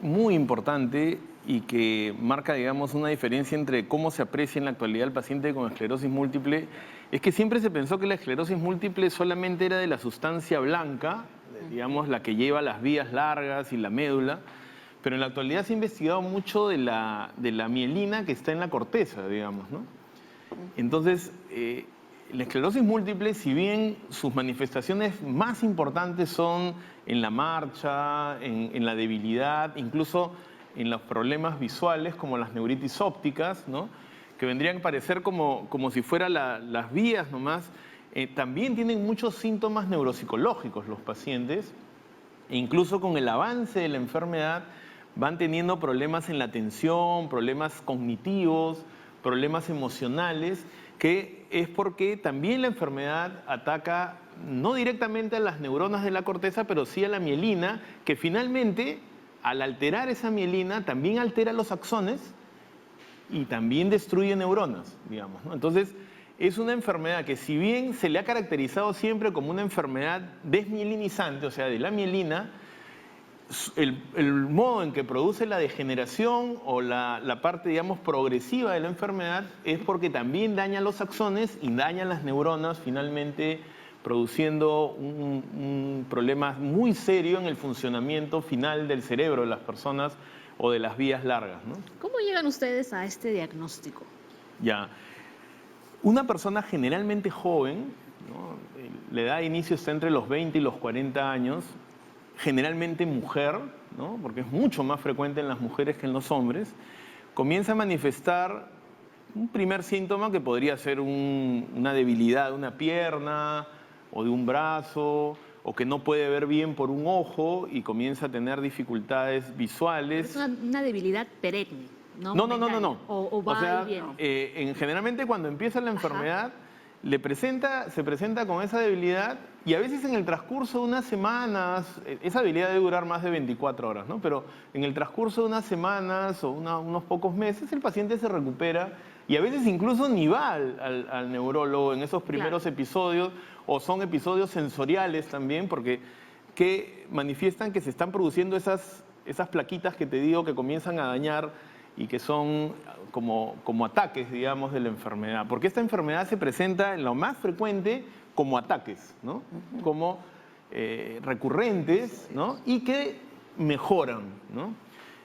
muy importante y que marca, digamos, una diferencia entre cómo se aprecia en la actualidad el paciente con esclerosis múltiple, es que siempre se pensó que la esclerosis múltiple solamente era de la sustancia blanca, digamos, la que lleva las vías largas y la médula, pero en la actualidad se ha investigado mucho de la mielina que está en la corteza, digamos, ¿no? Entonces, la esclerosis múltiple, si bien sus manifestaciones más importantes son en la marcha, en la debilidad, incluso en los problemas visuales como las neuritis ópticas, ¿no?, que vendrían a parecer como si fueran las vías nomás, también tienen muchos síntomas neuropsicológicos los pacientes, e incluso con el avance de la enfermedad van teniendo problemas en la atención, problemas cognitivos, problemas emocionales, que es porque también la enfermedad ataca no directamente a las neuronas de la corteza, pero sí a la mielina, que finalmente, al alterar esa mielina, también altera los axones y también destruye neuronas, digamos, ¿no? Entonces, es una enfermedad que, si bien se le ha caracterizado siempre como una enfermedad desmielinizante, o sea, de la mielina, el modo en que produce la degeneración o la parte, digamos, progresiva de la enfermedad es porque también daña los axones y daña las neuronas, finalmente produciendo un problema muy serio en el funcionamiento final del cerebro de las personas o de las vías largas, ¿no? ¿Cómo llegan ustedes a este diagnóstico? Ya. Una persona generalmente joven, ¿no? La edad de inicio está entre los 20 y los 40 años, generalmente mujer, ¿no? Porque es mucho más frecuente en las mujeres que en los hombres, comienza a manifestar un primer síntoma que podría ser una debilidad de una pierna o de un brazo, o que no puede ver bien por un ojo y comienza a tener dificultades visuales. Es una debilidad perenne, ¿no? No. O va o sea, y viene. generalmente cuando empieza la enfermedad, se presenta con esa debilidad y a veces en el transcurso de unas semanas, esa debilidad debe durar más de 24 horas, ¿no? Pero en el transcurso de unas semanas o unos pocos meses el paciente se recupera y a veces incluso ni va al neurólogo en esos primeros episodios, o son episodios sensoriales también, porque que manifiestan que se están produciendo esas plaquitas que te digo que comienzan a dañar y que son como ataques, digamos, de la enfermedad. Porque esta enfermedad se presenta en lo más frecuente como ataques, ¿no? Como recurrentes, ¿no? Y que mejoran, ¿no?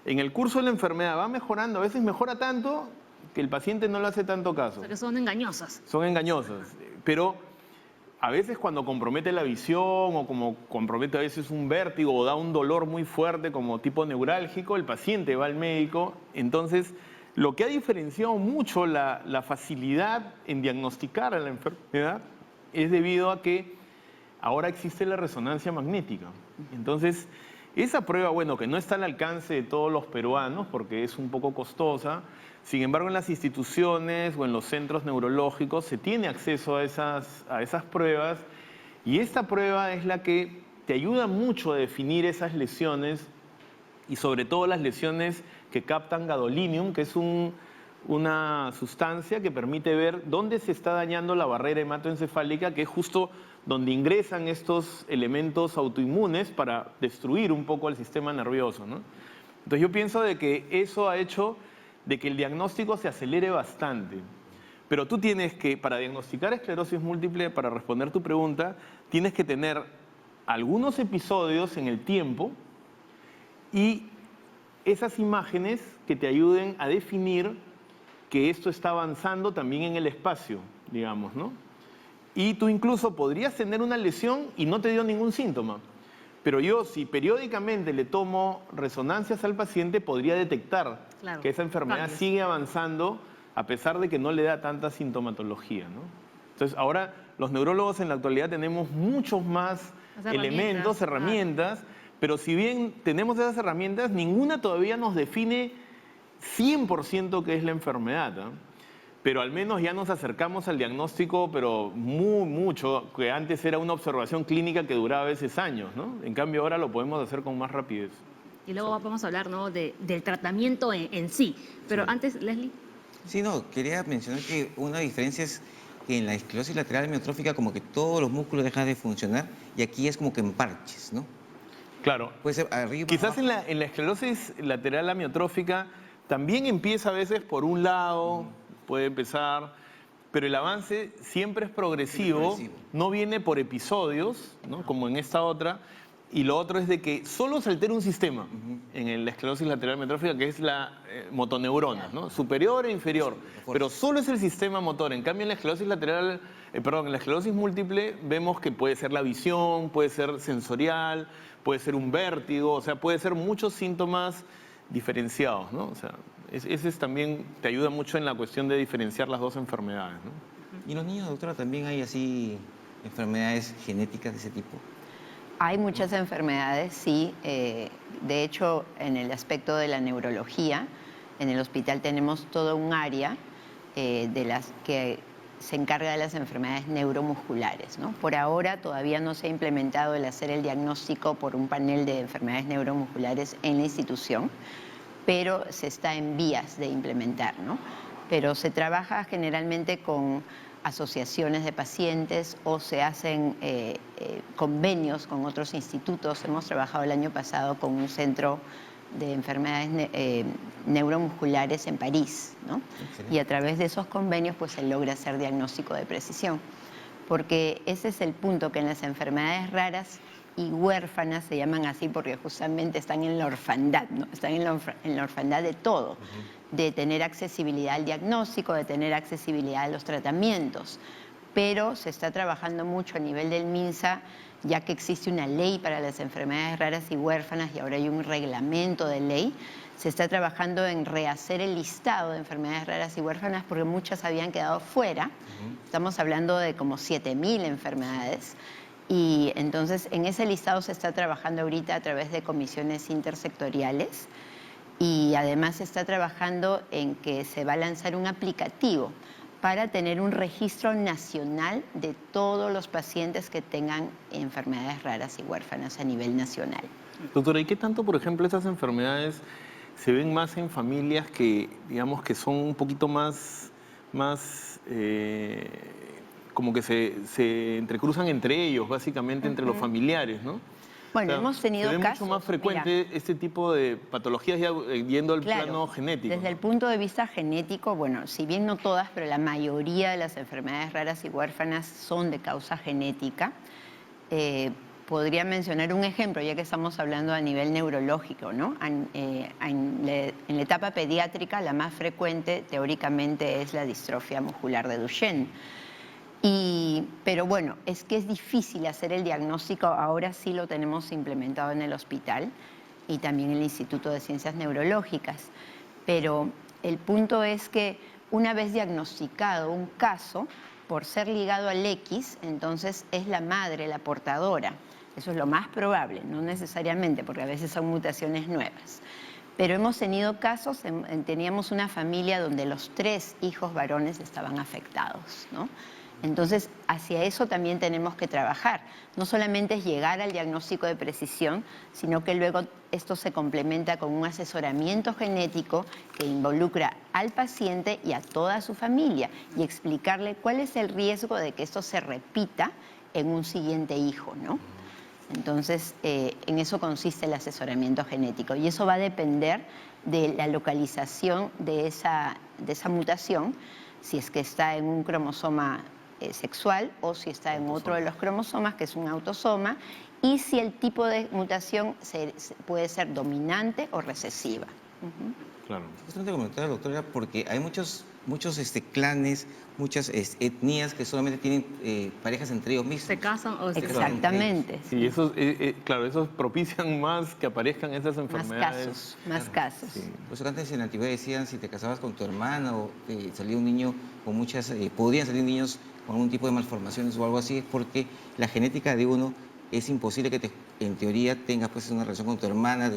En el curso de la enfermedad va mejorando, a veces mejora tanto que el paciente no le hace tanto caso. O sea, que son engañosas. Son engañosas, pero a veces cuando compromete la visión o como compromete a veces un vértigo o da un dolor muy fuerte como tipo neurálgico, el paciente va al médico. Entonces, lo que ha diferenciado mucho la facilidad en diagnosticar a la enfermedad es debido a que ahora existe la resonancia magnética. Entonces, esa prueba, bueno, que no está al alcance de todos los peruanos porque es un poco costosa, sin embargo, en las instituciones o en los centros neurológicos se tiene acceso a esas pruebas, y esta prueba es la que te ayuda mucho a definir esas lesiones y sobre todo las lesiones que captan gadolinium, que es una sustancia que permite ver dónde se está dañando la barrera hematoencefálica, que es justo donde ingresan estos elementos autoinmunes para destruir un poco el sistema nervioso, ¿no? Entonces yo pienso de que eso ha hecho de que el diagnóstico se acelere bastante. Pero tú tienes que, para diagnosticar esclerosis múltiple, para responder tu pregunta, tienes que tener algunos episodios en el tiempo y esas imágenes que te ayuden a definir que esto está avanzando también en el espacio, digamos, ¿no? Y tú incluso podrías tener una lesión y no te dio ningún síntoma. Pero yo, si periódicamente le tomo resonancias al paciente, podría detectar que esa enfermedad sigue avanzando a pesar de que no le da tanta sintomatología, ¿no? Entonces, ahora los neurólogos en la actualidad tenemos muchos más elementos, herramientas, pero si bien tenemos esas herramientas, ninguna todavía nos define 100% qué es la enfermedad, ¿no? Pero al menos ya nos acercamos al diagnóstico, pero mucho, que antes era una observación clínica que duraba a veces años, ¿no? En cambio ahora lo podemos hacer con más rapidez. Y luego vamos a hablar, ¿no?, del tratamiento en sí. Pero antes, Leslie. Sí, no, quería mencionar que una diferencia es que en la esclerosis lateral amiotrófica como que todos los músculos dejan de funcionar y aquí es como que en parches, ¿no? Claro. Puede ser arriba, quizás abajo. en la esclerosis lateral amiotrófica también empieza a veces por un lado, puede empezar, pero el avance siempre es progresivo, no viene por episodios, ¿no?, como en esta otra, y lo otro es de que solo se altera un sistema en la esclerosis lateral amiotrófica, que es la motoneurona, ¿no?, superior e inferior, pero solo es el sistema motor. En cambio, en la esclerosis lateral, en la esclerosis múltiple vemos que puede ser la visión, puede ser sensorial, puede ser un vértigo, o sea, puede ser muchos síntomas diferenciados, ¿no? O sea, ese también te ayuda mucho en la cuestión de diferenciar las dos enfermedades, ¿no? ¿Y en los niños, doctora, también hay así enfermedades genéticas de ese tipo? Hay muchas enfermedades, sí. De hecho, en el aspecto de la neurología, en el hospital tenemos todo un área de las que se encarga de las enfermedades neuromusculares, ¿no? Por ahora todavía no se ha implementado el hacer el diagnóstico por un panel de enfermedades neuromusculares en la institución, pero se está en vías de implementar, ¿no? Pero se trabaja generalmente con asociaciones de pacientes o se hacen convenios con otros institutos. Hemos trabajado el año pasado con un centro de enfermedades neuromusculares en París, ¿no? Y a través de esos convenios pues se logra hacer diagnóstico de precisión. Porque ese es el punto, que en las enfermedades raras y huérfanas se llaman así porque justamente están en la orfandad, ¿no? Están en la orfandad de todo, de tener accesibilidad al diagnóstico, de tener accesibilidad a los tratamientos. Pero se está trabajando mucho a nivel del MINSA, ya que existe una ley para las enfermedades raras y huérfanas y ahora hay un reglamento de ley. Se está trabajando en rehacer el listado de enfermedades raras y huérfanas porque muchas habían quedado fuera. Estamos hablando de como 7.000 enfermedades. Y entonces en ese listado se está trabajando ahorita a través de comisiones intersectoriales y además se está trabajando en que se va a lanzar un aplicativo para tener un registro nacional de todos los pacientes que tengan enfermedades raras y huérfanas a nivel nacional. Doctora, ¿y qué tanto, por ejemplo, esas enfermedades se ven más en familias que, digamos, que son un poquito más como que se entrecruzan entre ellos, básicamente entre los familiares, ¿no? Bueno, O sea, hemos tenido se ve casos. mucho más frecuente este tipo de patologías ya yendo al plano genético. Desde el punto de vista genético, bueno, si bien no todas, pero la mayoría de las enfermedades raras y huérfanas son de causa genética. Podría mencionar un ejemplo, ya que estamos hablando a nivel neurológico, ¿no? En la etapa pediátrica, la más frecuente, teóricamente, es la distrofia muscular de Duchenne. Pero bueno, es que es difícil hacer el diagnóstico, ahora sí lo tenemos implementado en el hospital y también en el Instituto de Ciencias Neurológicas. Pero el punto es que una vez diagnosticado un caso, por ser ligado al X, entonces es la madre la portadora. Eso es lo más probable, no necesariamente, porque a veces son mutaciones nuevas. Pero hemos tenido casos, teníamos una familia donde los 3 hijos varones estaban afectados, ¿no? Entonces, hacia eso también tenemos que trabajar. No solamente es llegar al diagnóstico de precisión, sino que luego esto se complementa con un asesoramiento genético que involucra al paciente y a toda su familia y explicarle cuál es el riesgo de que esto se repita en un siguiente hijo, ¿no? Entonces, en eso consiste el asesoramiento genético y eso va a depender de la localización de esa mutación, si es que está en un cromosoma sexual o si está en otro de los cromosomas, que es un autosoma, y si el tipo de mutación puede ser dominante o recesiva. Claro. Justamente comentar, doctora, porque hay muchos clanes, muchas etnias que solamente tienen parejas entre ellos mismos. Se casan o se Exactamente. Sí, eso, claro, esos propician más que aparezcan esas enfermedades. Más casos. Sí. Por eso antes en la antigüedad decían, si te casabas con tu hermana o salía un niño con muchas, podrían salir niños con algún tipo de malformaciones o algo así, es porque la genética de uno es imposible que en teoría tengas pues una relación con tu hermana,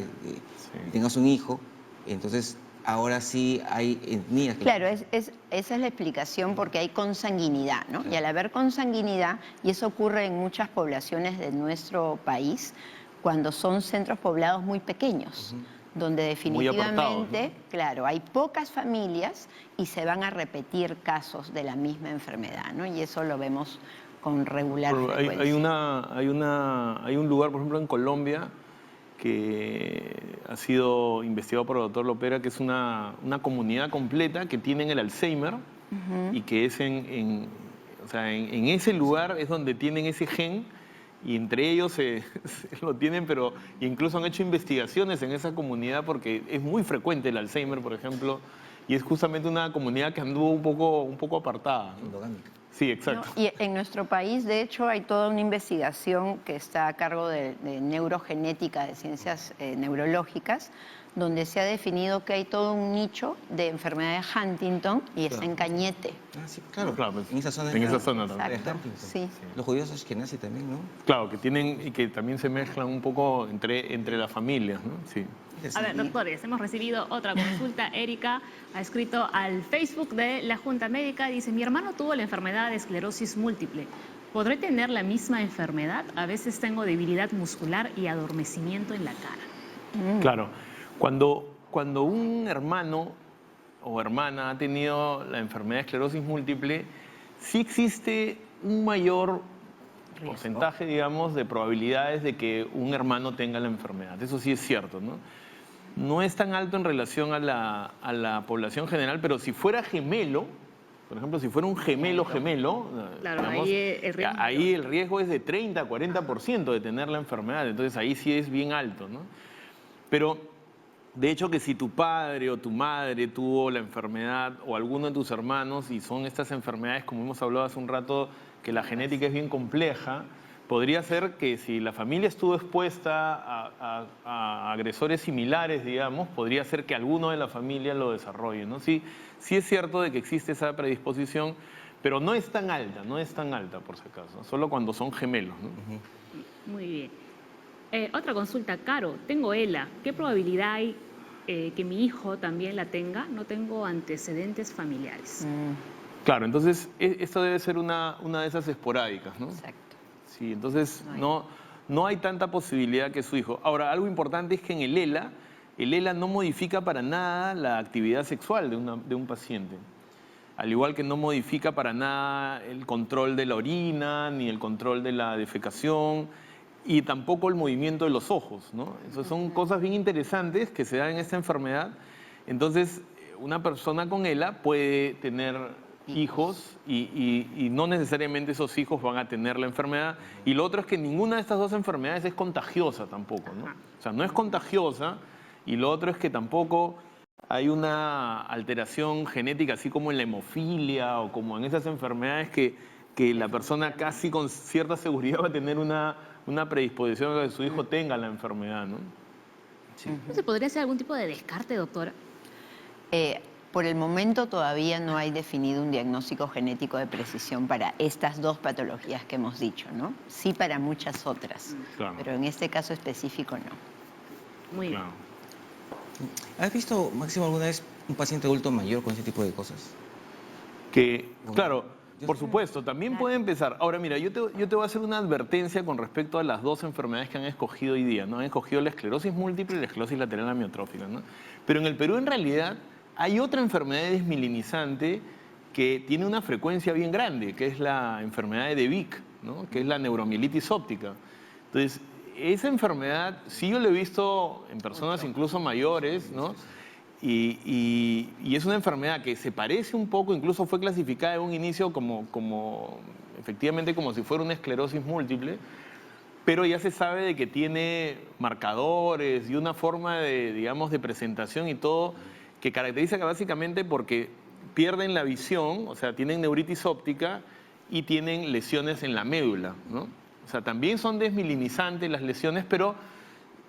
tengas un hijo. Entonces, ahora sí hay etnias que... Claro, esa es la explicación porque hay consanguinidad, ¿no? Claro. Y al haber consanguinidad, y eso ocurre en muchas poblaciones de nuestro país, cuando son centros poblados muy pequeños, donde definitivamente, claro, hay pocas familias y se van a repetir casos de la misma enfermedad, ¿no? Y eso lo vemos con regular frecuencia. Hay un lugar, por ejemplo, en Colombia, que ha sido investigado por el doctor Lopera, que es una comunidad completa que tienen el Alzheimer y que es en ese lugar es donde tienen ese gen y entre ellos se lo tienen, pero incluso han hecho investigaciones en esa comunidad porque es muy frecuente el Alzheimer, por ejemplo, y es justamente una comunidad que anduvo un poco apartada, ¿no? Endogámica. Sí, exacto. No, y en nuestro país, de hecho, hay toda una investigación que está a cargo de neurogenética, de ciencias neurológicas, donde se ha definido que hay todo un nicho de enfermedad de Huntington y está en Cañete. Ah, sí, claro. Pues, En esa zona. en esa zona también. Exacto, sí. Los judíos ashkenazí también, ¿no? Claro, que tienen y que también se mezclan un poco entre las familias, ¿no? Sí. A ver, doctores, hemos recibido otra consulta. Erika ha escrito al Facebook de la Junta Médica, dice, mi hermano tuvo la enfermedad de esclerosis múltiple. ¿Podré tener la misma enfermedad? A veces tengo debilidad muscular y adormecimiento en la cara. Claro. Cuando un hermano o hermana ha tenido la enfermedad de esclerosis múltiple, sí existe un mayor porcentaje, digamos, de probabilidades de que un hermano tenga la enfermedad. Eso sí es cierto, ¿no? No es tan alto en relación a la población general, pero si fuera gemelo, por ejemplo, si fuera un gemelo, claro, digamos, ahí el riesgo es de 30 a 40% de tener la enfermedad, entonces ahí sí es bien alto, ¿no? Pero, de hecho, que si tu padre o tu madre tuvo la enfermedad o alguno de tus hermanos, y son estas enfermedades, como hemos hablado hace un rato, que la genética es bien compleja, podría ser que si la familia estuvo expuesta a agresores similares, digamos, podría ser que alguno de la familia lo desarrolle, ¿no? Sí es cierto de que existe esa predisposición, pero no es tan alta, por si acaso, solo cuando son gemelos, ¿no? Muy bien. Otra consulta, Caro, tengo ELA. ¿Qué probabilidad hay que mi hijo también la tenga? No tengo antecedentes familiares. Claro, entonces esto debe ser una de esas esporádicas, ¿no? Exacto. Sí, entonces no hay tanta posibilidad que su hijo. Ahora, algo importante es que en el ELA no modifica para nada la actividad sexual de un paciente. Al igual que no modifica para nada el control de la orina, ni el control de la defecación, y tampoco el movimiento de los ojos, ¿no? Esas son cosas bien interesantes que se dan en esta enfermedad. Entonces, una persona con ELA puede tener hijos y no necesariamente esos hijos van a tener la enfermedad. Y lo otro es que ninguna de estas dos enfermedades es contagiosa tampoco, ¿no? O sea, no es contagiosa, y lo otro es que tampoco hay una alteración genética, así como en la hemofilia o como en esas enfermedades que la persona casi con cierta seguridad va a tener una predisposición a que su hijo tenga la enfermedad, ¿no? Sí. ¿Se podría hacer algún tipo de descarte, doctora? Por el momento todavía no hay definido un diagnóstico genético de precisión para estas dos patologías que hemos dicho, ¿no? Sí para muchas otras, claro, pero en este caso específico no. Muy bien. Claro. ¿Has visto, Máximo, alguna vez un paciente adulto mayor con ese tipo de cosas? Claro, por supuesto, también puede empezar. Ahora, mira, yo te voy a hacer una advertencia con respecto a las dos enfermedades que han escogido hoy día, ¿no? Han escogido la esclerosis múltiple y la esclerosis lateral amiotrófica, ¿no? Pero en el Perú, en realidad, hay otra enfermedad desmielinizante que tiene una frecuencia bien grande, que es la enfermedad de Vick, ¿no? Que es la neuromielitis óptica. Entonces, esa enfermedad sí yo la he visto en personas incluso mayores, ¿no? Y es una enfermedad que se parece un poco, incluso fue clasificada en un inicio efectivamente como si fuera una esclerosis múltiple, pero ya se sabe de que tiene marcadores y una forma de, digamos, de presentación y todo, que caracteriza básicamente porque pierden la visión, o sea, tienen neuritis óptica y tienen lesiones en la médula, ¿no? O sea, también son desmielinizantes las lesiones, pero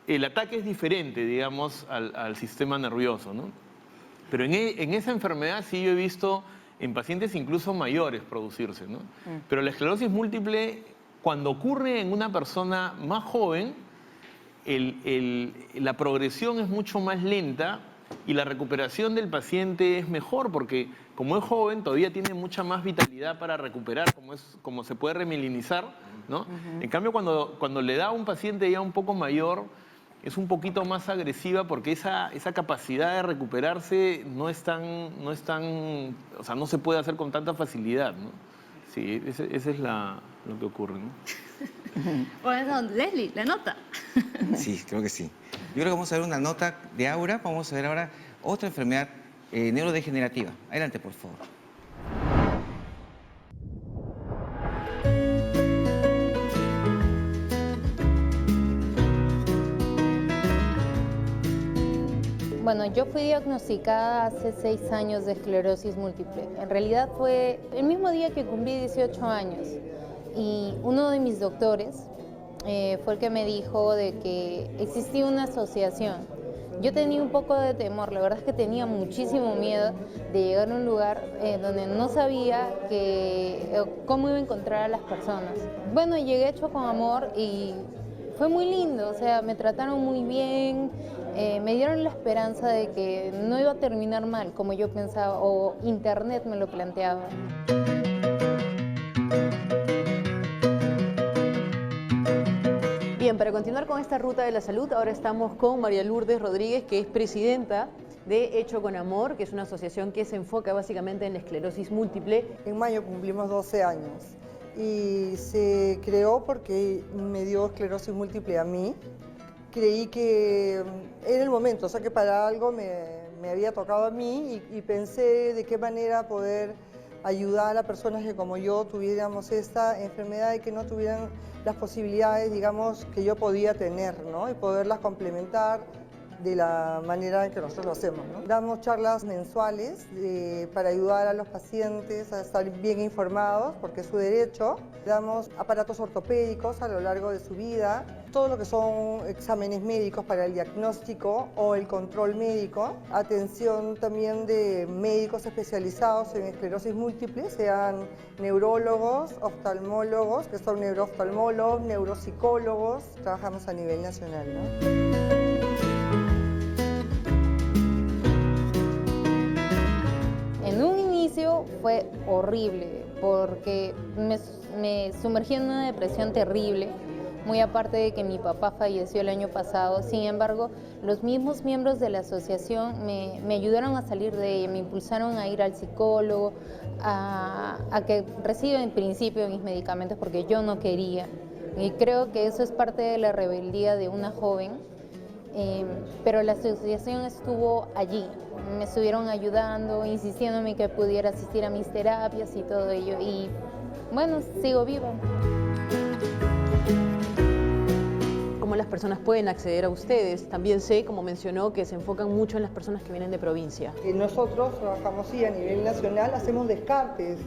el ataque es diferente, digamos, al sistema nervioso, ¿no? Pero en esa enfermedad sí yo he visto en pacientes incluso mayores producirse, ¿no? Pero la esclerosis múltiple, cuando ocurre en una persona más joven, la progresión es mucho más lenta y la recuperación del paciente es mejor porque como es joven todavía tiene mucha más vitalidad para recuperar, como se puede remielinizar, ¿no? En cambio, cuando le da a un paciente ya un poco mayor, es un poquito más agresiva porque esa capacidad de recuperarse no es tan, o sea, no se puede hacer con tanta facilidad, ¿no? Sí, ese es lo que ocurre, ¿no? Bueno, Leslie, la nota. Sí, creo que sí. Yo creo que vamos a ver una nota de Aura. Vamos a ver ahora otra enfermedad neurodegenerativa. Adelante, por favor. Bueno, yo fui diagnosticada hace 6 años de esclerosis múltiple. En realidad fue el mismo día que cumplí 18 años. Y uno de mis doctores fue el que me dijo de que existía una asociación. Yo tenía un poco de temor, la verdad es que tenía muchísimo miedo de llegar a un lugar donde no sabía cómo iba a encontrar a las personas. Bueno, llegué hecho con amor y fue muy lindo, o sea, me trataron muy bien, me dieron la esperanza de que no iba a terminar mal como yo pensaba o internet me lo planteaba. Bien, para continuar con esta ruta de la salud, ahora estamos con María Lourdes Rodríguez, que es presidenta de Hecho con Amor, que es una asociación que se enfoca básicamente en la esclerosis múltiple. En mayo cumplimos 12 años y se creó porque me dio esclerosis múltiple a mí. Creí que era el momento, o sea que para algo me había tocado a mí y pensé de qué manera poder ayudar a personas que como yo tuviéramos esta enfermedad y que no tuvieran las posibilidades, digamos, que yo podía tener, ¿no? Y poderlas complementar de la manera en que nosotros lo hacemos, ¿no? Damos charlas mensuales para ayudar a los pacientes a estar bien informados, porque es su derecho. Damos aparatos ortopédicos a lo largo de su vida, todo lo que son exámenes médicos para el diagnóstico o el control médico, atención también de médicos especializados en esclerosis múltiple, sean neurólogos, oftalmólogos, que son neurooftalmólogos, neuropsicólogos, trabajamos a nivel nacional, ¿no? En un inicio fue horrible porque me sumergí en una depresión terrible, muy aparte de que mi papá falleció el año pasado. Sin embargo, los mismos miembros de la asociación me ayudaron a salir de ella, me impulsaron a ir al psicólogo, a que reciba en principio mis medicamentos porque yo no quería. Y creo que eso es parte de la rebeldía de una joven, pero la asociación estuvo allí. Me estuvieron ayudando, insistiéndome que pudiera asistir a mis terapias y todo ello. Y bueno, sigo viva. ¿Cómo las personas pueden acceder a ustedes? También sé, como mencionó, que se enfocan mucho en las personas que vienen de provincia. Nosotros trabajamos sí, a nivel nacional, hacemos descartes.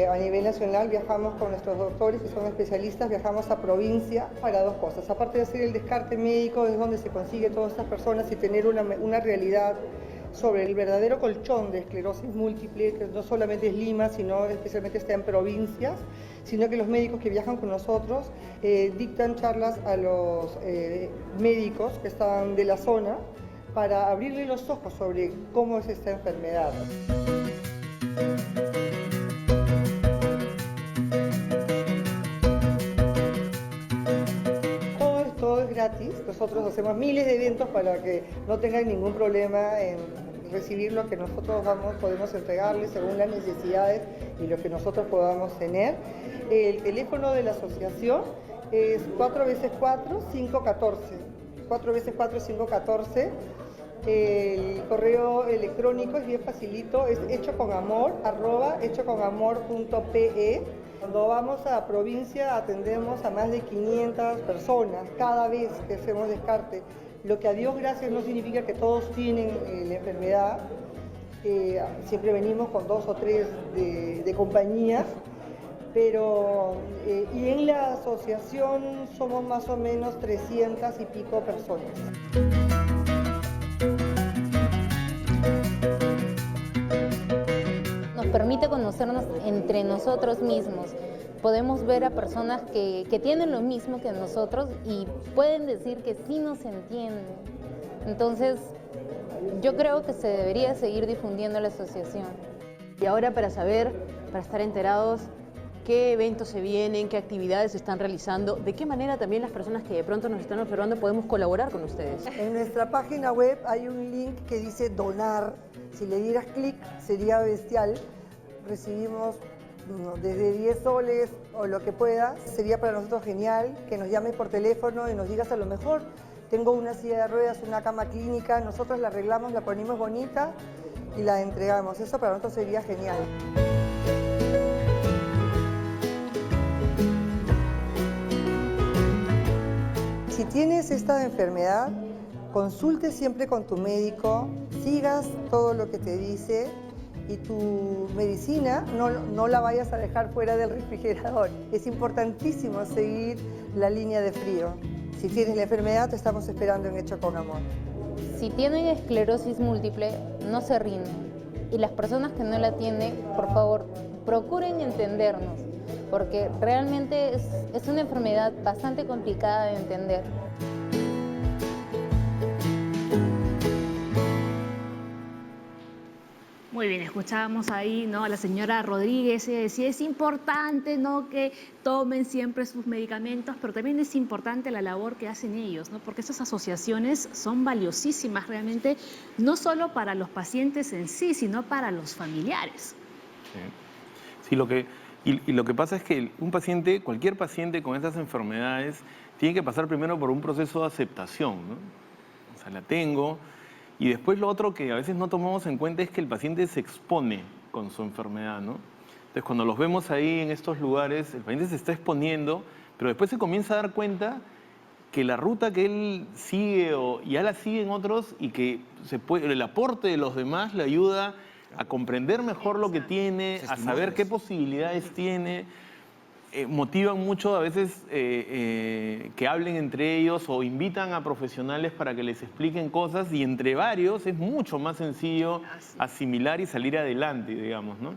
A nivel nacional viajamos con nuestros doctores que son especialistas, viajamos a provincia para dos cosas. Aparte de hacer el descarte médico, es donde se consigue todas estas personas y tener una realidad sobre el verdadero colchón de esclerosis múltiple, que no solamente es Lima, sino especialmente está en provincias, sino que los médicos que viajan con nosotros dictan charlas a los médicos que están de la zona para abrirle los ojos sobre cómo es esta enfermedad. Todo es gratis, nosotros hacemos miles de eventos para que no tengan ningún problema en recibir lo que nosotros podemos entregarles según las necesidades y lo que nosotros podamos tener. El teléfono de la asociación es 4x4-514, 4x4-514. El correo electrónico es bien facilito, es hechoconamor@hechoconamor.pe. Cuando vamos a provincia atendemos a más de 500 personas cada vez que hacemos descarte. Lo que a Dios gracias no significa que todos tienen la enfermedad. Siempre venimos con 2 o 3 de compañías, pero y en la asociación somos más o menos 300 y pico personas. Nos permite conocernos entre nosotros mismos. Podemos ver a personas que tienen lo mismo que nosotros y pueden decir que sí nos entienden. Entonces, yo creo que se debería seguir difundiendo la asociación. Y ahora para saber, para estar enterados, qué eventos se vienen, qué actividades se están realizando, de qué manera también las personas que de pronto nos están observando podemos colaborar con ustedes. En nuestra página web hay un link que dice donar. Si le dieras clic sería bestial. Recibimos desde 10 soles o lo que pueda. Sería para nosotros genial que nos llames por teléfono y nos digas a lo mejor tengo una silla de ruedas, una cama clínica, nosotros la arreglamos, la ponemos bonita y la entregamos. Eso para nosotros sería genial. Si tienes esta enfermedad, consulte siempre con tu médico, sigas todo lo que te dice y tu medicina no la vayas a dejar fuera del refrigerador. Es importantísimo seguir la línea de frío. Si tienes la enfermedad, te estamos esperando en Hecho con Amor. Si tienen esclerosis múltiple, no se rindan. Y las personas que no la tienen, por favor, procuren entendernos, porque realmente es una enfermedad bastante complicada de entender. Muy bien, escuchábamos ahí, ¿no?, a la señora Rodríguez, decía, es importante, ¿no?, que tomen siempre sus medicamentos, pero también es importante la labor que hacen ellos, ¿no?, porque esas asociaciones son valiosísimas realmente, no solo para los pacientes en sí, sino para los familiares. Sí, lo que pasa es que un paciente, cualquier paciente con estas enfermedades, tiene que pasar primero por un proceso de aceptación, ¿no? O sea, la tengo. Y después lo otro que a veces no tomamos en cuenta es que el paciente se expone con su enfermedad, ¿no? Entonces, cuando los vemos ahí en estos lugares, el paciente se está exponiendo, pero después se comienza a dar cuenta que la ruta que él sigue ya la siguen otros y que el aporte de los demás le ayuda a comprender mejor lo que tiene, a saber qué posibilidades tiene. Motivan mucho a veces que hablen entre ellos o invitan a profesionales para que les expliquen cosas y entre varios es mucho más sencillo asimilar y salir adelante, digamos, ¿no?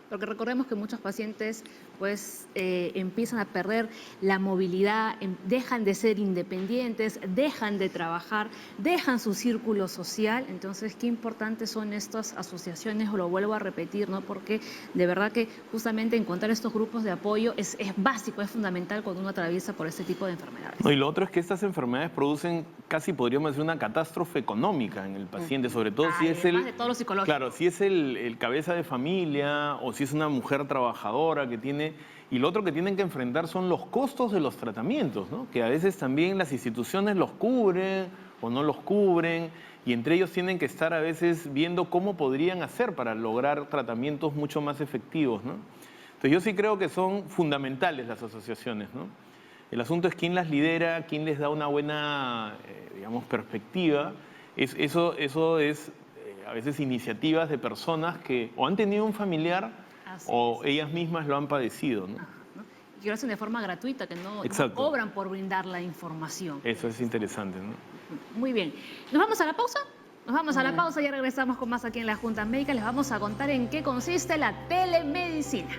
Porque recordemos que muchos pacientes pues empiezan a perder la movilidad, dejan de ser independientes, dejan de trabajar, dejan su círculo social. Entonces, qué importantes son estas asociaciones, lo vuelvo a repetir, ¿no? Porque de verdad que justamente encontrar estos grupos de apoyo es básico, es fundamental cuando uno atraviesa por este tipo de enfermedades. No, y lo otro es que estas enfermedades producen casi, podríamos decir, una catástrofe económica en el paciente, sobre todo si es de todo lo psicológico. Claro, si es el cabeza de familia o si es una mujer trabajadora que tiene... Y lo otro que tienen que enfrentar son los costos de los tratamientos, ¿no? Que a veces también las instituciones los cubren o no los cubren y entre ellos tienen que estar a veces viendo cómo podrían hacer para lograr tratamientos mucho más efectivos, ¿no? Entonces yo sí creo que son fundamentales las asociaciones, ¿no? El asunto es quién las lidera, quién les da una buena, digamos, perspectiva. Eso es a veces iniciativas de personas que o han tenido un familiar o ellas mismas lo han padecido, ¿no? Y lo hacen de forma gratuita, que no cobran por brindar la información. Eso es interesante, ¿no? Muy bien. ¿Nos vamos a la pausa? Nos vamos a la pausa y ya regresamos con más aquí en la Junta Médica. Les vamos a contar en qué consiste la telemedicina.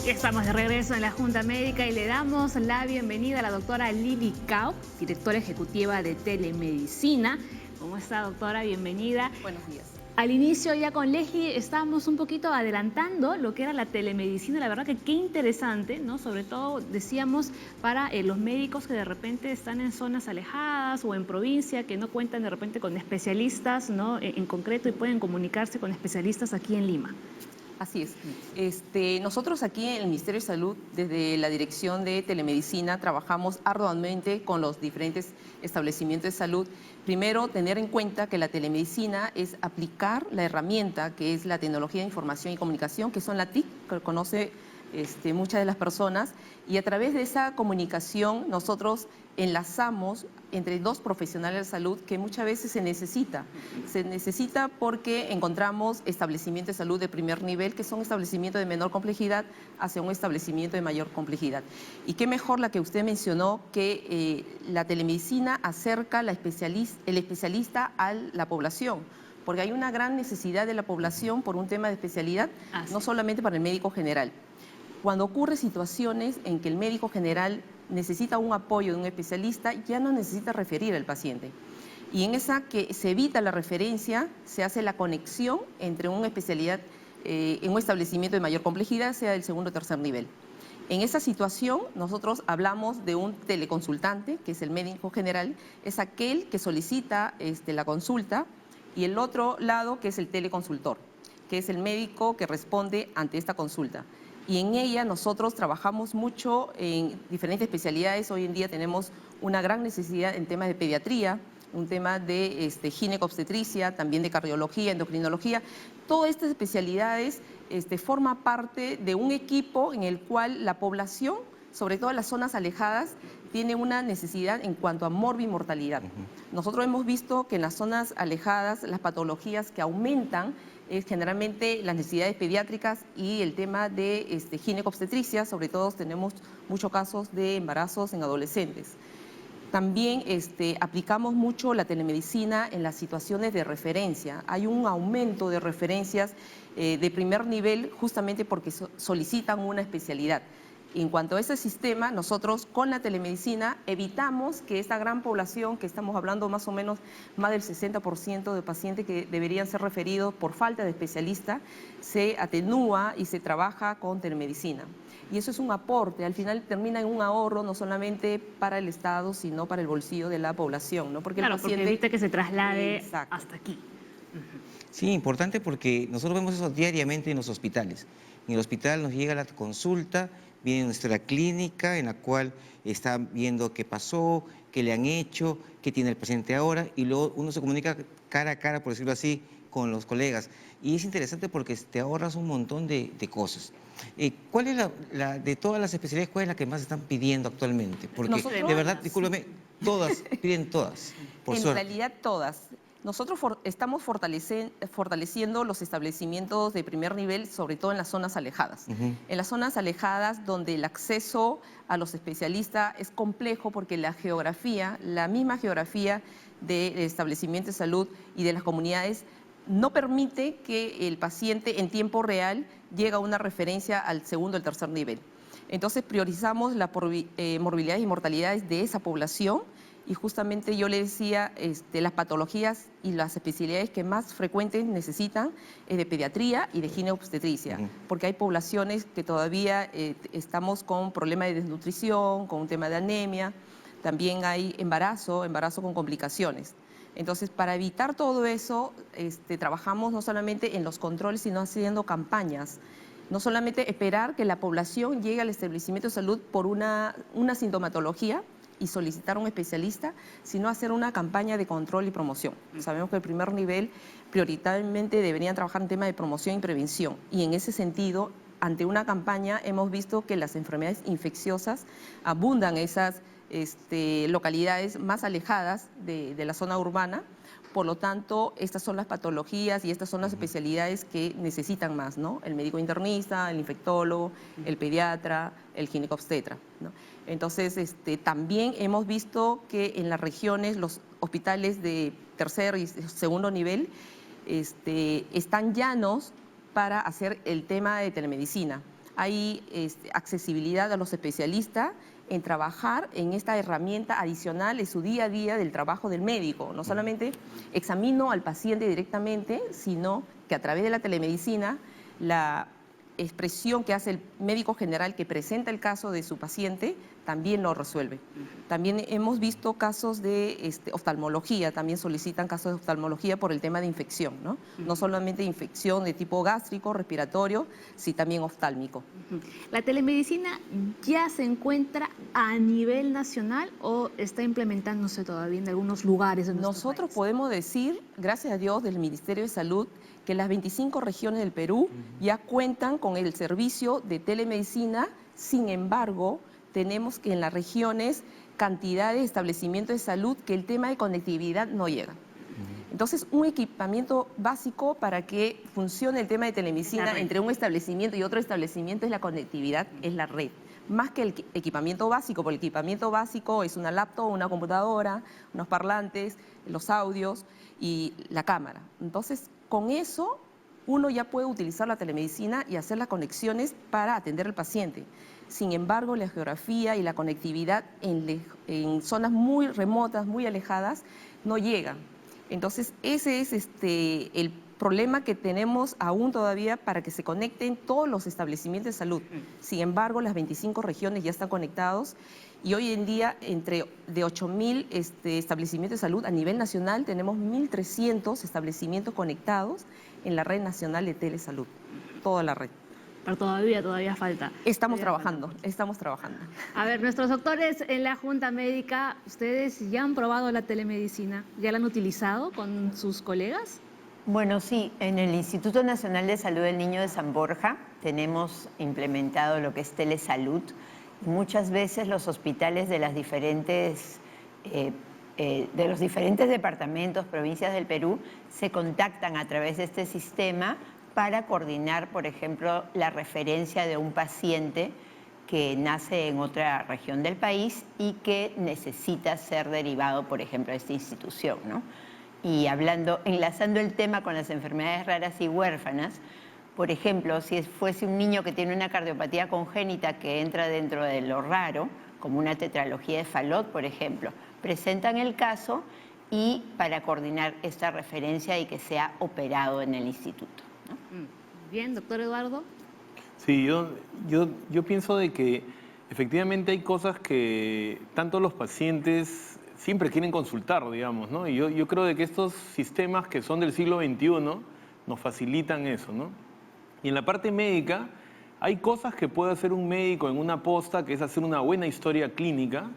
Estamos de regreso en la Junta Médica y le damos la bienvenida a la doctora Lili Cao, directora ejecutiva de Telemedicina. ¿Cómo está, doctora? Bienvenida. Buenos días. Al inicio ya con Leslie estábamos un poquito adelantando lo que era la telemedicina. La verdad que qué interesante, ¿no? Sobre todo, decíamos, para los médicos que de repente están en zonas alejadas o en provincia, que no cuentan de repente con especialistas, ¿no?, en concreto y pueden comunicarse con especialistas aquí en Lima. Así es. Nosotros aquí en el Ministerio de Salud, desde la Dirección de Telemedicina, trabajamos arduamente con los diferentes establecimientos de salud. Primero, tener en cuenta que la telemedicina es aplicar la herramienta que es la tecnología de información y comunicación, que son la TIC, que conoce muchas de las personas, y a través de esa comunicación nosotros enlazamos entre dos profesionales de salud que muchas veces se necesita. Se necesita porque encontramos establecimientos de salud de primer nivel que son establecimientos de menor complejidad hacia un establecimiento de mayor complejidad. Y qué mejor la que usted mencionó, que la telemedicina acerca el especialista a la población, porque hay una gran necesidad de la población por un tema de especialidad, no solamente para el médico general. Cuando ocurren situaciones en que el médico general necesita un apoyo de un especialista, ya no necesita referir al paciente. Y en esa que se evita la referencia, se hace la conexión entre una especialidad en un establecimiento de mayor complejidad, sea del segundo o tercer nivel. En esa situación, nosotros hablamos de un teleconsultante, que es el médico general, es aquel que solicita la consulta, y el otro lado, que es el teleconsultor, que es el médico que responde ante esta consulta. Y en ella nosotros trabajamos mucho en diferentes especialidades. Hoy en día tenemos una gran necesidad en temas de pediatría, un tema de ginecobstetricia, también de cardiología, endocrinología. Todas estas especialidades forman parte de un equipo en el cual la población, sobre todo en las zonas alejadas, tiene una necesidad en cuanto a morbimortalidad. Nosotros hemos visto que en las zonas alejadas las patologías que aumentan es generalmente las necesidades pediátricas y el tema de ginecobstetricia, sobre todo tenemos muchos casos de embarazos en adolescentes. También aplicamos mucho la telemedicina en las situaciones de referencia. Hay un aumento de referencias de primer nivel justamente porque solicitan una especialidad. En cuanto a ese sistema, nosotros con la telemedicina evitamos que esta gran población, que estamos hablando más o menos más del 60% de pacientes que deberían ser referidos por falta de especialista, se atenúa y se trabaja con telemedicina. Y eso es un aporte, al final termina en un ahorro no solamente para el Estado, sino para el bolsillo de la población, ¿no? Porque el paciente porque evita que se traslade hasta aquí. Sí, importante porque nosotros vemos eso diariamente en los hospitales. En el hospital nos llega la consulta, viene nuestra clínica en la cual están viendo qué pasó, qué le han hecho, qué tiene el paciente ahora, y luego uno se comunica cara a cara, por decirlo así, con los colegas. Y es interesante porque te ahorras un montón de cosas. ¿Cuál es de todas las especialidades, cuál es la que más están pidiendo actualmente? Porque de verdad, discúlpeme, todas, piden todas, por suerte. En realidad todas. Nosotros estamos fortaleciendo los establecimientos de primer nivel, sobre todo en las zonas alejadas. En las zonas alejadas donde el acceso a los especialistas es complejo porque la misma geografía del establecimiento de salud y de las comunidades no permite que el paciente en tiempo real llegue a una referencia al segundo o el tercer nivel. Entonces priorizamos las morbilidades y mortalidades de esa población. Y justamente yo le decía, las patologías y las especialidades que más frecuentes necesitan es de pediatría y de ginecobstetricia, porque hay poblaciones que todavía estamos con problemas de desnutrición, con un tema de anemia, también hay embarazo con complicaciones. Entonces, para evitar todo eso, trabajamos no solamente en los controles, sino haciendo campañas. No solamente esperar que la población llegue al establecimiento de salud por una sintomatología, y solicitar un especialista, sino hacer una campaña de control y promoción. Sabemos que el primer nivel prioritariamente deberían trabajar en tema de promoción y prevención. Y en ese sentido, ante una campaña hemos visto que las enfermedades infecciosas abundan en esas localidades más alejadas de la zona urbana. Por lo tanto, estas son las patologías y estas son las especialidades que necesitan más, ¿no? El médico internista, el infectólogo, el pediatra, el ginecobstetra, ¿no? Entonces, también hemos visto que en las regiones los hospitales de tercer y segundo nivel están llanos para hacer el tema de telemedicina. Hay accesibilidad a los especialistas en trabajar en esta herramienta adicional en su día a día del trabajo del médico. No solamente examino al paciente directamente, sino que a través de la telemedicina, la expresión que hace el médico general que presenta el caso de su paciente, también lo resuelve. También hemos visto casos de oftalmología, también solicitan casos de oftalmología por el tema de infección, ¿no? No solamente infección de tipo gástrico, respiratorio, sino también oftálmico. ¿La telemedicina ya se encuentra a nivel nacional o está implementándose todavía en algunos lugares de nuestro Nosotros país? podemos decir, gracias a Dios, del Ministerio de Salud, que las 25 regiones del Perú ya cuentan con el servicio de telemedicina. Sin embargo, tenemos que en las regiones cantidad de establecimientos de salud que el tema de conectividad no llega. Entonces, un equipamiento básico para que funcione el tema de telemedicina entre un establecimiento y otro establecimiento es la conectividad, es la red. Más que el equipamiento básico, porque el equipamiento básico es una laptop, una computadora, unos parlantes, los audios y la cámara. Entonces, con eso uno ya puede utilizar la telemedicina y hacer las conexiones para atender al paciente. Sin embargo, la geografía y la conectividad en zonas muy remotas, muy alejadas, no llegan. Entonces, ese es el problema que tenemos aún todavía para que se conecten todos los establecimientos de salud. Sin embargo, las 25 regiones ya están conectados y hoy en día, de 8.000 establecimientos de salud a nivel nacional, tenemos 1.300 establecimientos conectados en la red nacional de telesalud, toda la red. Pero todavía falta. Estamos trabajando. A ver, nuestros doctores en la Junta Médica, ¿ustedes ya han probado la telemedicina? ¿Ya la han utilizado con sus colegas? Bueno, sí, en el Instituto Nacional de Salud del Niño de San Borja tenemos implementado lo que es telesalud. Muchas veces los hospitales de los diferentes departamentos, provincias del Perú, se contactan a través de este sistema para coordinar, por ejemplo, la referencia de un paciente que nace en otra región del país y que necesita ser derivado, por ejemplo, a esta institución, ¿no? Y enlazando el tema con las enfermedades raras y huérfanas, por ejemplo, si fuese un niño que tiene una cardiopatía congénita que entra dentro de lo raro, como una tetralogía de Fallot, por ejemplo, presentan el caso y para coordinar esta referencia y que sea operado en el instituto, ¿no? Bien, doctor Eduardo. Sí, yo pienso de que efectivamente hay cosas que tanto los pacientes siempre quieren consultar, digamos, ¿no? Y yo creo de que estos sistemas que son del siglo XXI nos facilitan eso, ¿no? Y en la parte médica hay cosas que puede hacer un médico en una posta, que es hacer una buena historia clínica,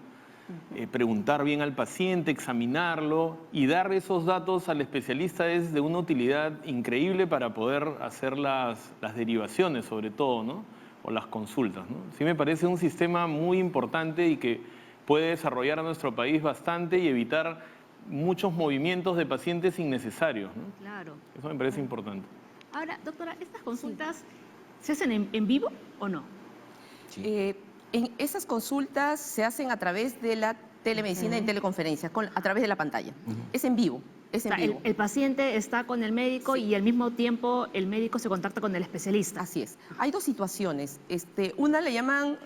preguntar bien al paciente, examinarlo y dar esos datos al especialista es de una utilidad increíble para poder hacer las derivaciones, sobre todo, ¿no? O las consultas, ¿no? Sí me parece un sistema muy importante y que puede desarrollar a nuestro país bastante y evitar muchos movimientos de pacientes innecesarios, ¿no? Claro. Eso me parece importante. Ahora, doctora, ¿estas consultas se hacen en vivo o no? Sí. En esas consultas se hacen a través de la telemedicina en teleconferencias, a través de la pantalla. Es en vivo. Es en vivo. El paciente está con el médico y al mismo tiempo el médico se contacta con el especialista. Así es. Hay dos situaciones. Una le llaman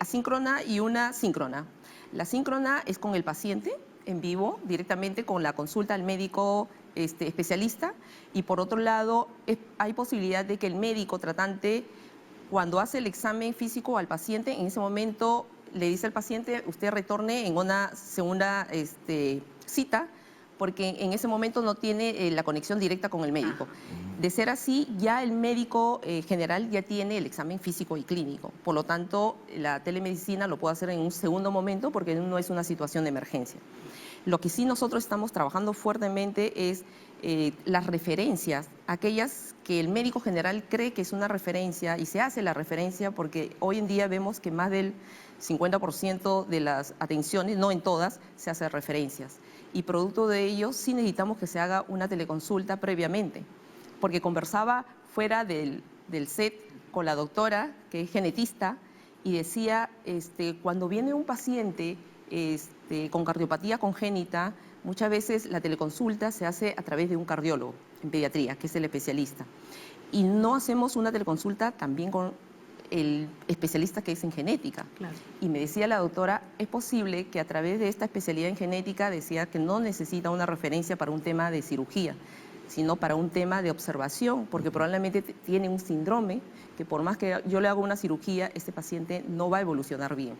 asíncrona y una síncrona. La síncrona es con el paciente en vivo, directamente con la consulta al médico especialista. Y por otro lado, hay posibilidad de que el médico tratante, cuando hace el examen físico al paciente, en ese momento le dice al paciente, usted retorne en una segunda cita, porque en ese momento no tiene la conexión directa con el médico. De ser así, ya el médico general ya tiene el examen físico y clínico. Por lo tanto, la telemedicina lo puede hacer en un segundo momento porque no es una situación de emergencia. Lo que sí nosotros estamos trabajando fuertemente es las referencias, aquellas que el médico general cree que es una referencia y se hace la referencia porque hoy en día vemos que más del 50% de las atenciones, no en todas, se hacen referencias. Y producto de ello sí necesitamos que se haga una teleconsulta previamente, porque conversaba fuera del set con la doctora, que es genetista, y decía, cuando viene un paciente con cardiopatía congénita, muchas veces la teleconsulta se hace a través de un cardiólogo en pediatría, que es el especialista. Y no hacemos una teleconsulta también con el especialista que es en genética. Claro. Y me decía la doctora, es posible que a través de esta especialidad en genética decía que no necesita una referencia para un tema de cirugía, sino para un tema de observación, porque probablemente tiene un síndrome que por más que yo le haga una cirugía, este paciente no va a evolucionar bien.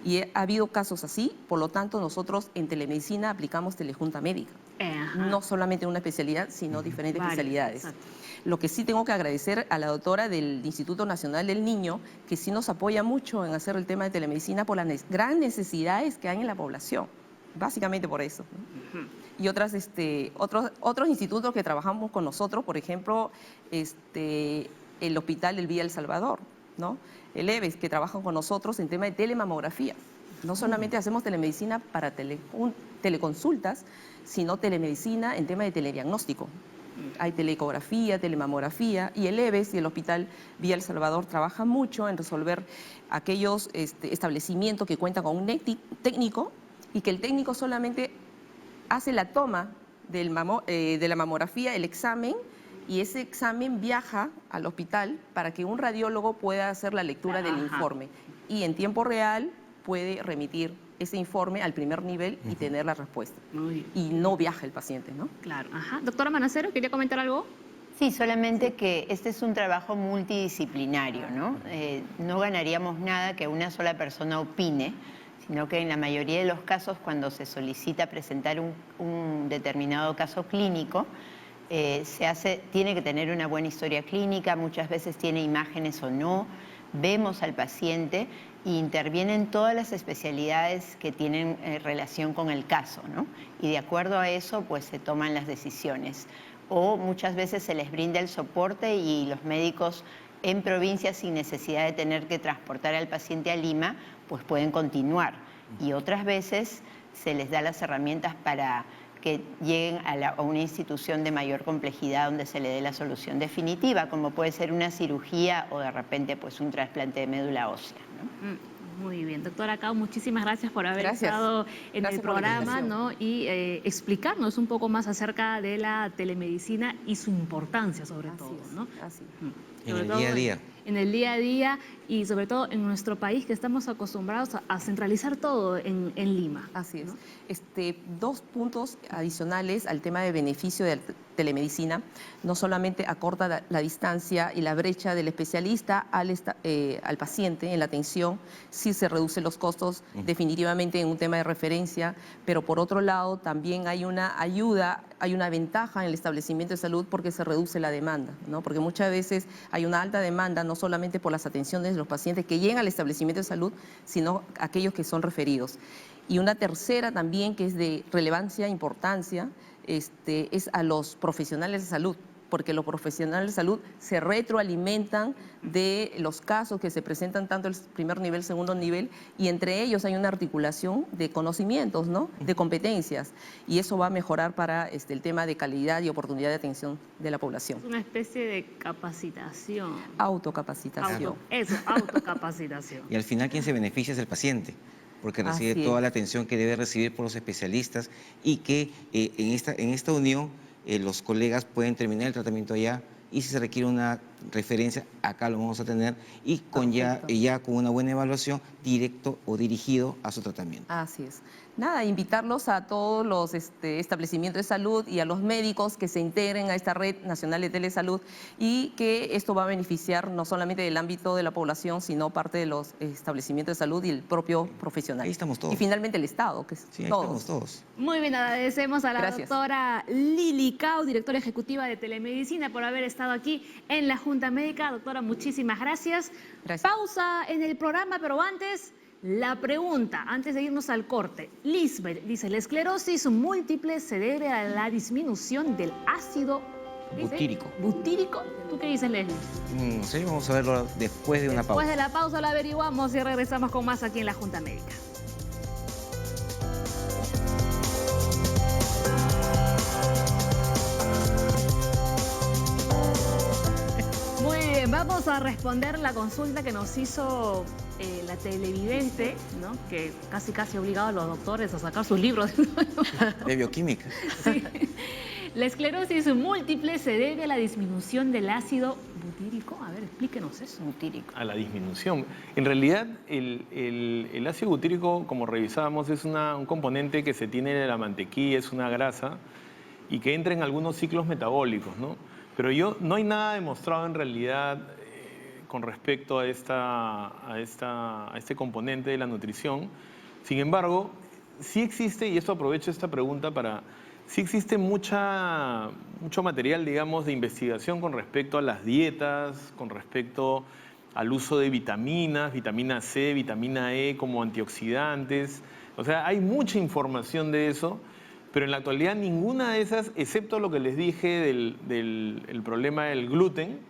Y ha habido casos así, por lo tanto nosotros en telemedicina aplicamos telejunta médica. No solamente una especialidad, sino diferentes especialidades. Exacto. Lo que sí tengo que agradecer a la doctora del Instituto Nacional del Niño, que sí nos apoya mucho en hacer el tema de telemedicina por las grandes necesidades que hay en la población. Básicamente por eso, ¿no? Y otros institutos que trabajamos con nosotros, por ejemplo, el Hospital del Vía El Salvador, ¿no? El EVES, que trabajan con nosotros en tema de telemamografía. No solamente hacemos telemedicina para teleconsultas, sino telemedicina en tema de telediagnóstico. Hay teleecografía, telemamografía, y el EVES y el Hospital Vía El Salvador trabajan mucho en resolver aquellos establecimientos que cuentan con un técnico y que el técnico solamente hace la toma de la mamografía, el examen, y ese examen viaja al hospital para que un radiólogo pueda hacer la lectura del informe y en tiempo real puede remitir ese informe al primer nivel y tener la respuesta. Y no viaja el paciente, ¿no? Claro. Doctora Manacero, ¿quería comentar algo? Sí, solamente que este es un trabajo multidisciplinario, ¿no? No ganaríamos nada que una sola persona opine, sino que en la mayoría de los casos, cuando se solicita presentar un determinado caso clínico, tiene que tener una buena historia clínica, muchas veces tiene imágenes o no, vemos al paciente e intervienen todas las especialidades que tienen relación con el caso, ¿no? Y de acuerdo a eso, pues se toman las decisiones. O muchas veces se les brinda el soporte y los médicos en provincias, sin necesidad de tener que transportar al paciente a Lima, pues pueden continuar. Y otras veces se les da las herramientas para que lleguen a una institución de mayor complejidad donde se le dé la solución definitiva, como puede ser una cirugía o de repente pues un trasplante de médula ósea, ¿no? Muy bien, doctora Cao, muchísimas gracias por haber estado en el programa, ¿no? Y explicarnos un poco más acerca de la telemedicina y su importancia, sobre todo, ¿no? En el día a día. En el día a día y sobre todo en nuestro país, que estamos acostumbrados a centralizar todo en Lima. Así es. Dos puntos adicionales al tema de beneficio de la telemedicina. No solamente acorta la distancia y la brecha del especialista al paciente en la atención, sí se reducen los costos definitivamente en un tema de referencia, pero por otro lado también hay una ayuda, hay una ventaja en el establecimiento de salud porque se reduce la demanda, ¿no? Porque muchas veces hay una alta demanda, no solamente por las atenciones de los pacientes que llegan al establecimiento de salud, sino aquellos que son referidos. Y una tercera también, que es de relevancia, importancia, es a los profesionales de salud, porque los profesionales de salud se retroalimentan de los casos que se presentan tanto el primer nivel, segundo nivel, y entre ellos hay una articulación de conocimientos, ¿no? De competencias, y eso va a mejorar para el tema de calidad y oportunidad de atención de la población. Es una especie de capacitación. Autocapacitación. Autocapacitación. Y al final quien se beneficia es el paciente, porque recibe toda la atención que debe recibir por los especialistas y que en esta unión los colegas pueden terminar el tratamiento allá y si se requiere una referencia, acá lo vamos a tener y con ya con una buena evaluación directo o dirigido a su tratamiento. Así es. Nada, invitarlos a todos los establecimientos de salud y a los médicos que se integren a esta red nacional de telesalud y que esto va a beneficiar no solamente del ámbito de la población, sino parte de los establecimientos de salud y el propio profesional. Ahí estamos todos. Y finalmente el Estado, que sí, ahí estamos todos. Muy bien, agradecemos a la doctora Lili Cao, directora ejecutiva de Telemedicina, por haber estado aquí en la Junta Médica. Doctora, muchísimas gracias. Pausa en el programa, pero antes, la pregunta, antes de irnos al corte. Lisbeth dice, la esclerosis múltiple se debe a la disminución del ácido butírico. ¿Butírico? ¿Tú qué dices, Leslie? No sé, vamos a verlo después de una pausa. Después de la pausa lo averiguamos y regresamos con más aquí en la Junta Médica. Muy bien, vamos a responder la consulta que nos hizo la televidente, ¿no? Que casi obligado a los doctores a sacar sus libros de bioquímica. Sí. La esclerosis múltiple se debe a la disminución del ácido butírico. A ver, explíquenos eso. Butírico. A la disminución. En realidad, el ácido butírico, como revisábamos, es un componente que se tiene de la mantequilla, es una grasa, y que entra en algunos ciclos metabólicos, ¿no? Pero no hay nada demostrado en realidad con respecto a este componente de la nutrición. Sin embargo, sí existe, y esto aprovecho esta pregunta sí existe mucho material, digamos, de investigación con respecto a las dietas, con respecto al uso de vitaminas, vitamina C, vitamina E como antioxidantes. O sea, hay mucha información de eso, pero en la actualidad ninguna de esas, excepto lo que les dije del problema del gluten,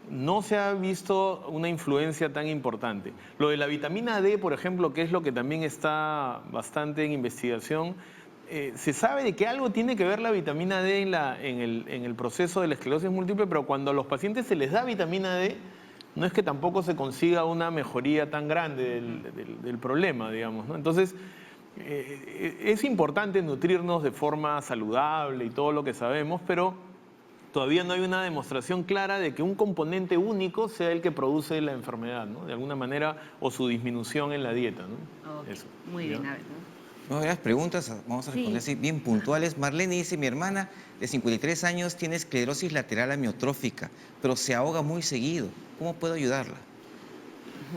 no se ha visto una influencia tan importante. Lo de la vitamina D, por ejemplo, que es lo que también está bastante en investigación, se sabe de que algo tiene que ver la vitamina D en el proceso de la esclerosis múltiple, pero cuando a los pacientes se les da vitamina D, no es que tampoco se consiga una mejoría tan grande del problema, digamos, ¿no? Entonces, es importante nutrirnos de forma saludable y todo lo que sabemos, pero todavía no hay una demostración clara de que un componente único sea el que produce la enfermedad, ¿no? De alguna manera, o su disminución en la dieta, ¿no? Okay. Eso, muy bien, a ver. No, las preguntas, vamos a responder así bien puntuales. Marlene dice, mi hermana de 53 años tiene esclerosis lateral amiotrófica, pero se ahoga muy seguido. ¿Cómo puedo ayudarla?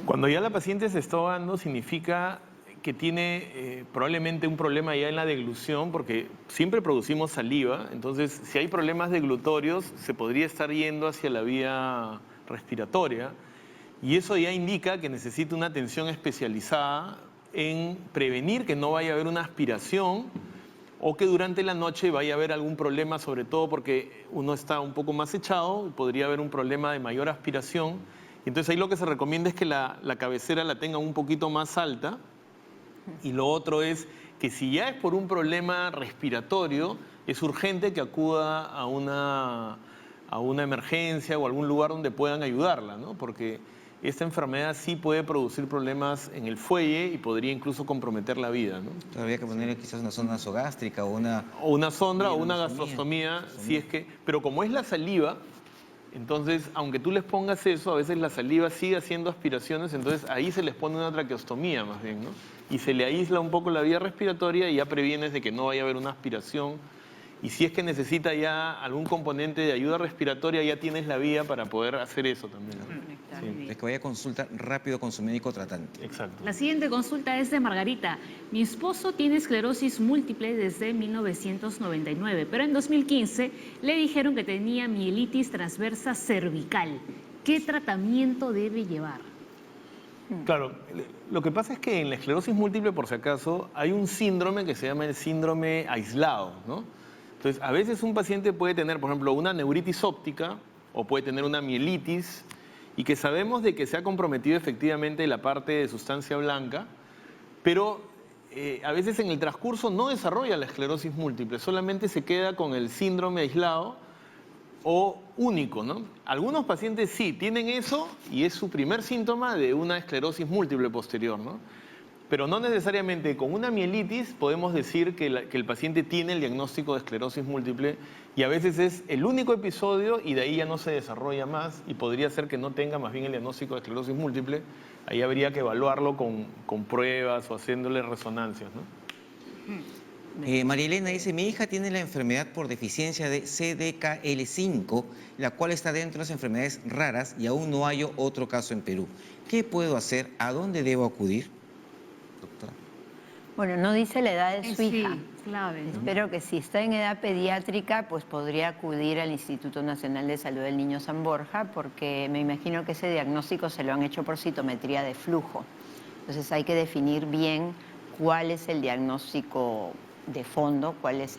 Cuando ya la paciente se está ahogando, significa que tiene probablemente un problema ya en la deglución, porque siempre producimos saliva, entonces si hay problemas deglutorios se podría estar yendo hacia la vía respiratoria y eso ya indica que necesita una atención especializada en prevenir que no vaya a haber una aspiración o que durante la noche vaya a haber algún problema, sobre todo porque uno está un poco más echado, podría haber un problema de mayor aspiración. Entonces ahí lo que se recomienda es que la cabecera la tenga un poquito más alta. Y lo otro es que si ya es por un problema respiratorio, es urgente que acuda a una emergencia o algún lugar donde puedan ayudarla, ¿no? Porque esta enfermedad sí puede producir problemas en el fuelle y podría incluso comprometer la vida, ¿no? Habría que ponerle quizás una sonda nasogástrica o una... O una sonda o una gastrostomía. gastrostomía, si es que... Pero como es la saliva, entonces, aunque tú les pongas eso, a veces la saliva sigue haciendo aspiraciones, entonces ahí se les pone una traqueostomía más bien, ¿no? Y se le aísla un poco la vía respiratoria y ya previenes de que no vaya a haber una aspiración. Y si es que necesita ya algún componente de ayuda respiratoria, ya tienes la vía para poder hacer eso también, ¿no? Sí. Es que vaya a consulta rápido con su médico tratante. Exacto. La siguiente consulta es de Margarita. Mi esposo tiene esclerosis múltiple desde 1999, pero en 2015 le dijeron que tenía mielitis transversa cervical. ¿Qué tratamiento debe llevar? Claro, lo que pasa es que en la esclerosis múltiple, por si acaso, hay un síndrome que se llama el síndrome aislado, ¿no? Entonces, a veces un paciente puede tener, por ejemplo, una neuritis óptica o puede tener una mielitis y que sabemos de que se ha comprometido efectivamente la parte de sustancia blanca, pero a veces en el transcurso no desarrolla la esclerosis múltiple, solamente se queda con el síndrome aislado o único, ¿no? Algunos pacientes sí tienen eso y es su primer síntoma de una esclerosis múltiple posterior, ¿no? Pero no necesariamente con una mielitis podemos decir que el paciente tiene el diagnóstico de esclerosis múltiple y a veces es el único episodio y de ahí ya no se desarrolla más y podría ser que no tenga más bien el diagnóstico de esclerosis múltiple. Ahí habría que evaluarlo con pruebas o haciéndole resonancias, ¿no? María Elena dice, mi hija tiene la enfermedad por deficiencia de CDKL5, la cual está dentro de las enfermedades raras y aún no hay otro caso en Perú. ¿Qué puedo hacer? ¿A dónde debo acudir? Doctora. Bueno, no dice la edad de su hija. Sí, clave. Espero que si está en edad pediátrica, pues podría acudir al Instituto Nacional de Salud del Niño San Borja, porque me imagino que ese diagnóstico se lo han hecho por citometría de flujo. Entonces hay que definir bien cuál es el diagnóstico de fondo, cuál es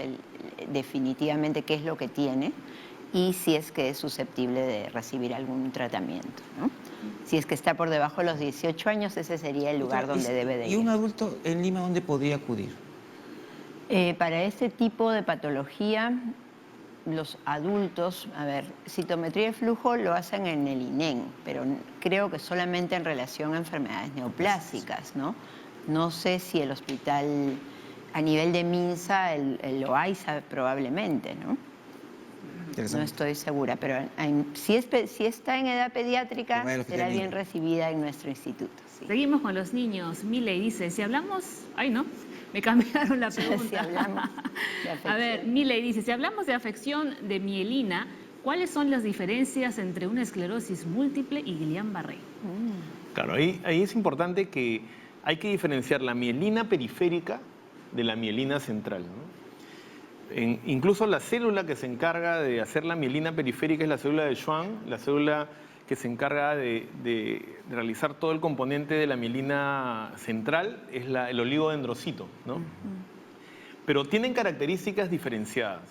definitivamente qué es lo que tiene y si es que es susceptible de recibir algún tratamiento, ¿no? Si es que está por debajo de los 18 años, ese sería el lugar donde debe de ir. ¿Y un adulto en Lima dónde podría acudir? Para este tipo de patología, los adultos, a ver, citometría de flujo lo hacen en el INEN, pero creo que solamente en relación a enfermedades neoplásicas, ¿no? No sé si el hospital a nivel de MINSA, el OAISA probablemente, ¿no? No estoy segura, pero si está en edad pediátrica, será bien recibida en nuestro instituto. Sí. Seguimos con los niños. Miley dice, si hablamos... Ay, no, me cambiaron la pregunta. Si hablamos de afección. A ver, Miley dice, si hablamos de afección de mielina, ¿cuáles son las diferencias entre una esclerosis múltiple y Guillain-Barré? Claro, ahí es importante que hay que diferenciar la mielina periférica de la mielina central, ¿no? Incluso la célula que se encarga de hacer la mielina periférica es la célula de Schwann, la célula que se encarga de realizar todo el componente de la mielina central es el oligodendrocito, ¿no? Pero tienen características diferenciadas.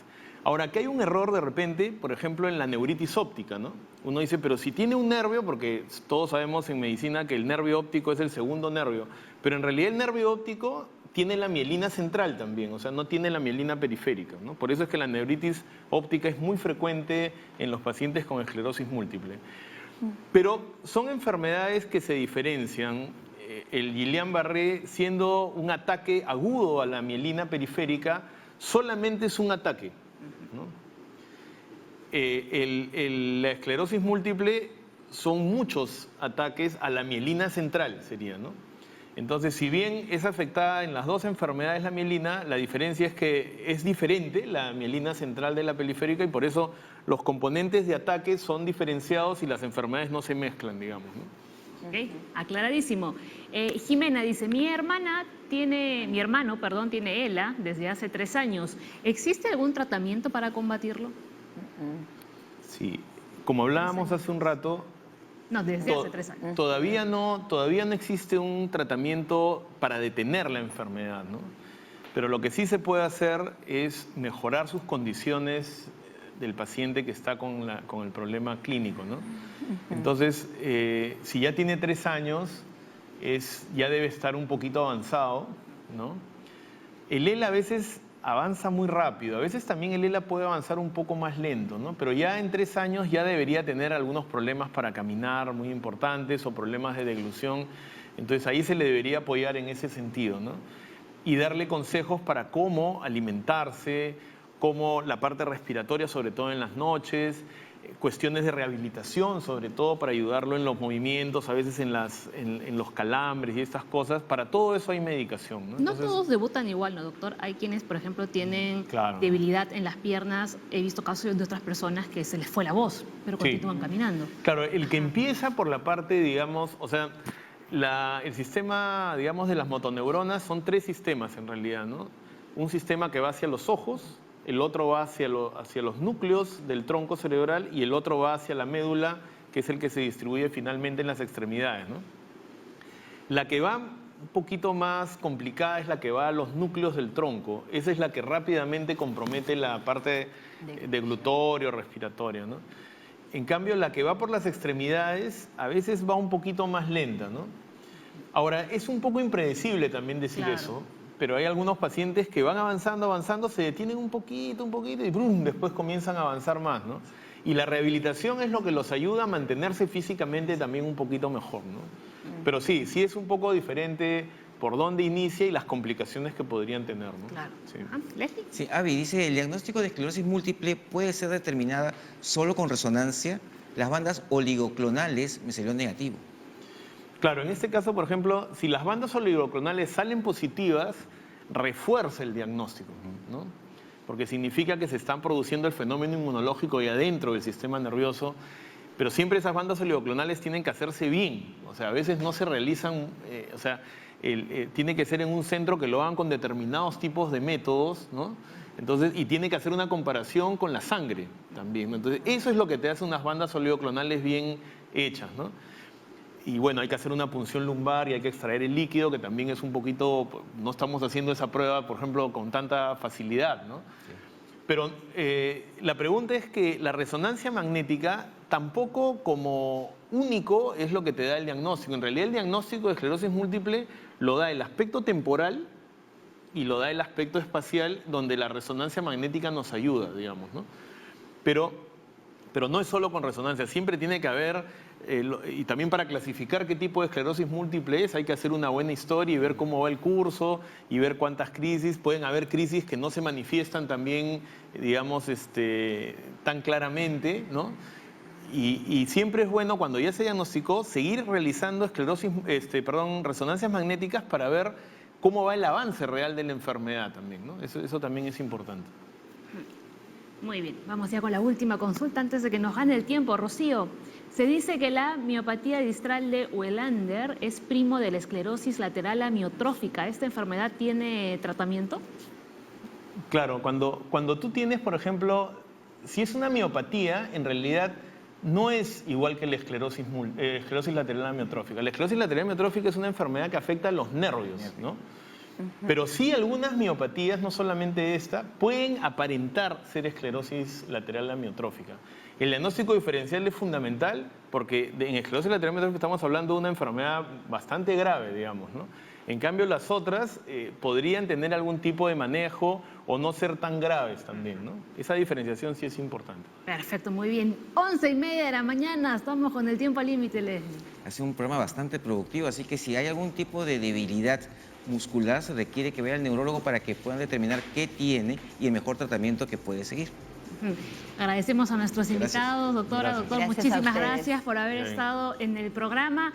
Ahora, que hay un error de repente, por ejemplo, en la neuritis óptica, ¿no? Uno dice, pero si tiene un nervio, porque todos sabemos en medicina que el nervio óptico es el segundo nervio, pero en realidad el nervio óptico tiene la mielina central también, o sea, no tiene la mielina periférica, ¿no? Por eso es que la neuritis óptica es muy frecuente en los pacientes con esclerosis múltiple. Pero son enfermedades que se diferencian. El Guillain-Barré, siendo un ataque agudo a la mielina periférica, solamente es un ataque, ¿no? La esclerosis múltiple son muchos ataques a la mielina central, sería, ¿no? Entonces, si bien es afectada en las dos enfermedades la mielina, la diferencia es que es diferente la mielina central de la periférica y por eso los componentes de ataque son diferenciados y las enfermedades no se mezclan, digamos, ¿no? Ok, aclaradísimo. Jimena dice, mi hermano tiene ELA desde hace 3 años. ¿Existe algún tratamiento para combatirlo? Sí, como hablábamos hace un rato... No, desde hace 3 años. Todavía no existe un tratamiento para detener la enfermedad, ¿no? Pero lo que sí se puede hacer es mejorar sus condiciones del paciente que está con el problema clínico, ¿no? Entonces, si ya tiene 3 años, ya debe estar un poquito avanzado, ¿no? El ELA a veces avanza muy rápido. A veces también el ELA puede avanzar un poco más lento, ¿no? Pero ya en 3 años ya debería tener algunos problemas para caminar muy importantes o problemas de deglución. Entonces ahí se le debería apoyar en ese sentido, ¿no? Y darle consejos para cómo alimentarse, cómo la parte respiratoria, sobre todo en las noches, cuestiones de rehabilitación, sobre todo para ayudarlo en los movimientos, a veces en los calambres y estas cosas. Para todo eso hay medicación, ¿no? Entonces, no todos debutan igual, ¿no, doctor? Hay quienes, por ejemplo, tienen debilidad en las piernas. He visto casos de otras personas que se les fue la voz, pero continúan caminando. Claro, el que empieza por la parte, digamos, o sea, el sistema, digamos, de las motoneuronas son 3 sistemas en realidad, ¿no? Un sistema que va hacia los ojos, el otro va hacia los núcleos del tronco cerebral y el otro va hacia la médula, que es el que se distribuye finalmente en las extremidades, ¿no? La que va un poquito más complicada es la que va a los núcleos del tronco. Esa es la que rápidamente compromete la parte deglutoria, respiratoria, ¿no? En cambio, la que va por las extremidades a veces va un poquito más lenta, ¿no? Ahora, es un poco impredecible también decir eso, pero hay algunos pacientes que van avanzando, se detienen un poquito y ¡brum!, después comienzan a avanzar más, ¿no? Y la rehabilitación es lo que los ayuda a mantenerse físicamente también un poquito mejor, ¿no? Pero sí es un poco diferente por dónde inicia y las complicaciones que podrían tener, ¿no? Claro. Sí. ¿Leslie? Sí, Avi dice, el diagnóstico de esclerosis múltiple puede ser determinada solo con resonancia. Las bandas oligoclonales me salió negativo. Claro, en este caso, por ejemplo, si las bandas oligoclonales salen positivas, refuerza el diagnóstico, ¿no? Porque significa que se están produciendo el fenómeno inmunológico ahí adentro del sistema nervioso, pero siempre esas bandas oligoclonales tienen que hacerse bien, o sea, a veces no se realizan, tiene que ser en un centro que lo hagan con determinados tipos de métodos, ¿no? Entonces, y tiene que hacer una comparación con la sangre también, ¿no? Entonces, eso es lo que te hace unas bandas oligoclonales bien hechas, ¿no? Y bueno, hay que hacer una punción lumbar y hay que extraer el líquido, que también es un poquito, no estamos haciendo esa prueba, por ejemplo, con tanta facilidad, ¿no? Sí. Pero la pregunta es que la resonancia magnética tampoco como único es lo que te da el diagnóstico. En realidad el diagnóstico de esclerosis múltiple lo da el aspecto temporal y lo da el aspecto espacial, donde la resonancia magnética nos ayuda, digamos, ¿no? Pero no es solo con resonancia, siempre tiene que haber, y también para clasificar qué tipo de esclerosis múltiple es, hay que hacer una buena historia y ver cómo va el curso y ver cuántas crisis. Pueden haber crisis que no se manifiestan también, digamos, tan claramente, ¿no? Y siempre es bueno, cuando ya se diagnosticó, seguir realizando resonancias magnéticas para ver cómo va el avance real de la enfermedad también, ¿no? Eso también es importante. Muy bien, vamos ya con la última consulta antes de que nos gane el tiempo. Rocío, se dice que la miopatía distal de Welander es primo de la esclerosis lateral amiotrófica. ¿Esta enfermedad tiene tratamiento? Claro, cuando tú tienes, por ejemplo, si es una miopatía, en realidad no es igual que la esclerosis lateral amiotrófica. La esclerosis lateral amiotrófica es una enfermedad que afecta a los nervios, ¿no? Pero sí algunas miopatías, no solamente esta, pueden aparentar ser esclerosis lateral amiotrófica. El diagnóstico diferencial es fundamental porque en esclerosis lateral amiotrófica estamos hablando de una enfermedad bastante grave, digamos, ¿no? En cambio, las otras podrían tener algún tipo de manejo o no ser tan graves también, ¿no? Esa diferenciación sí es importante. Perfecto, muy bien. 11:30 de la mañana, estamos con el tiempo al límite, Leslie. Ha sido un programa bastante productivo, así que si hay algún tipo de debilidad muscular, se requiere que vaya al neurólogo para que puedan determinar qué tiene y el mejor tratamiento que puede seguir. Agradecemos a nuestros invitados, doctora, doctor, muchísimas gracias por haber estado en el programa.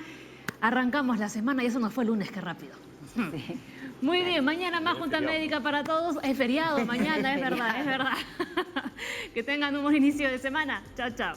Arrancamos la semana y eso nos fue el lunes, qué rápido. Sí. Muy bien, mañana más junta médica para todos. Es feriado mañana, es verdad, es verdad. Que tengan un buen inicio de semana. Chao, chao.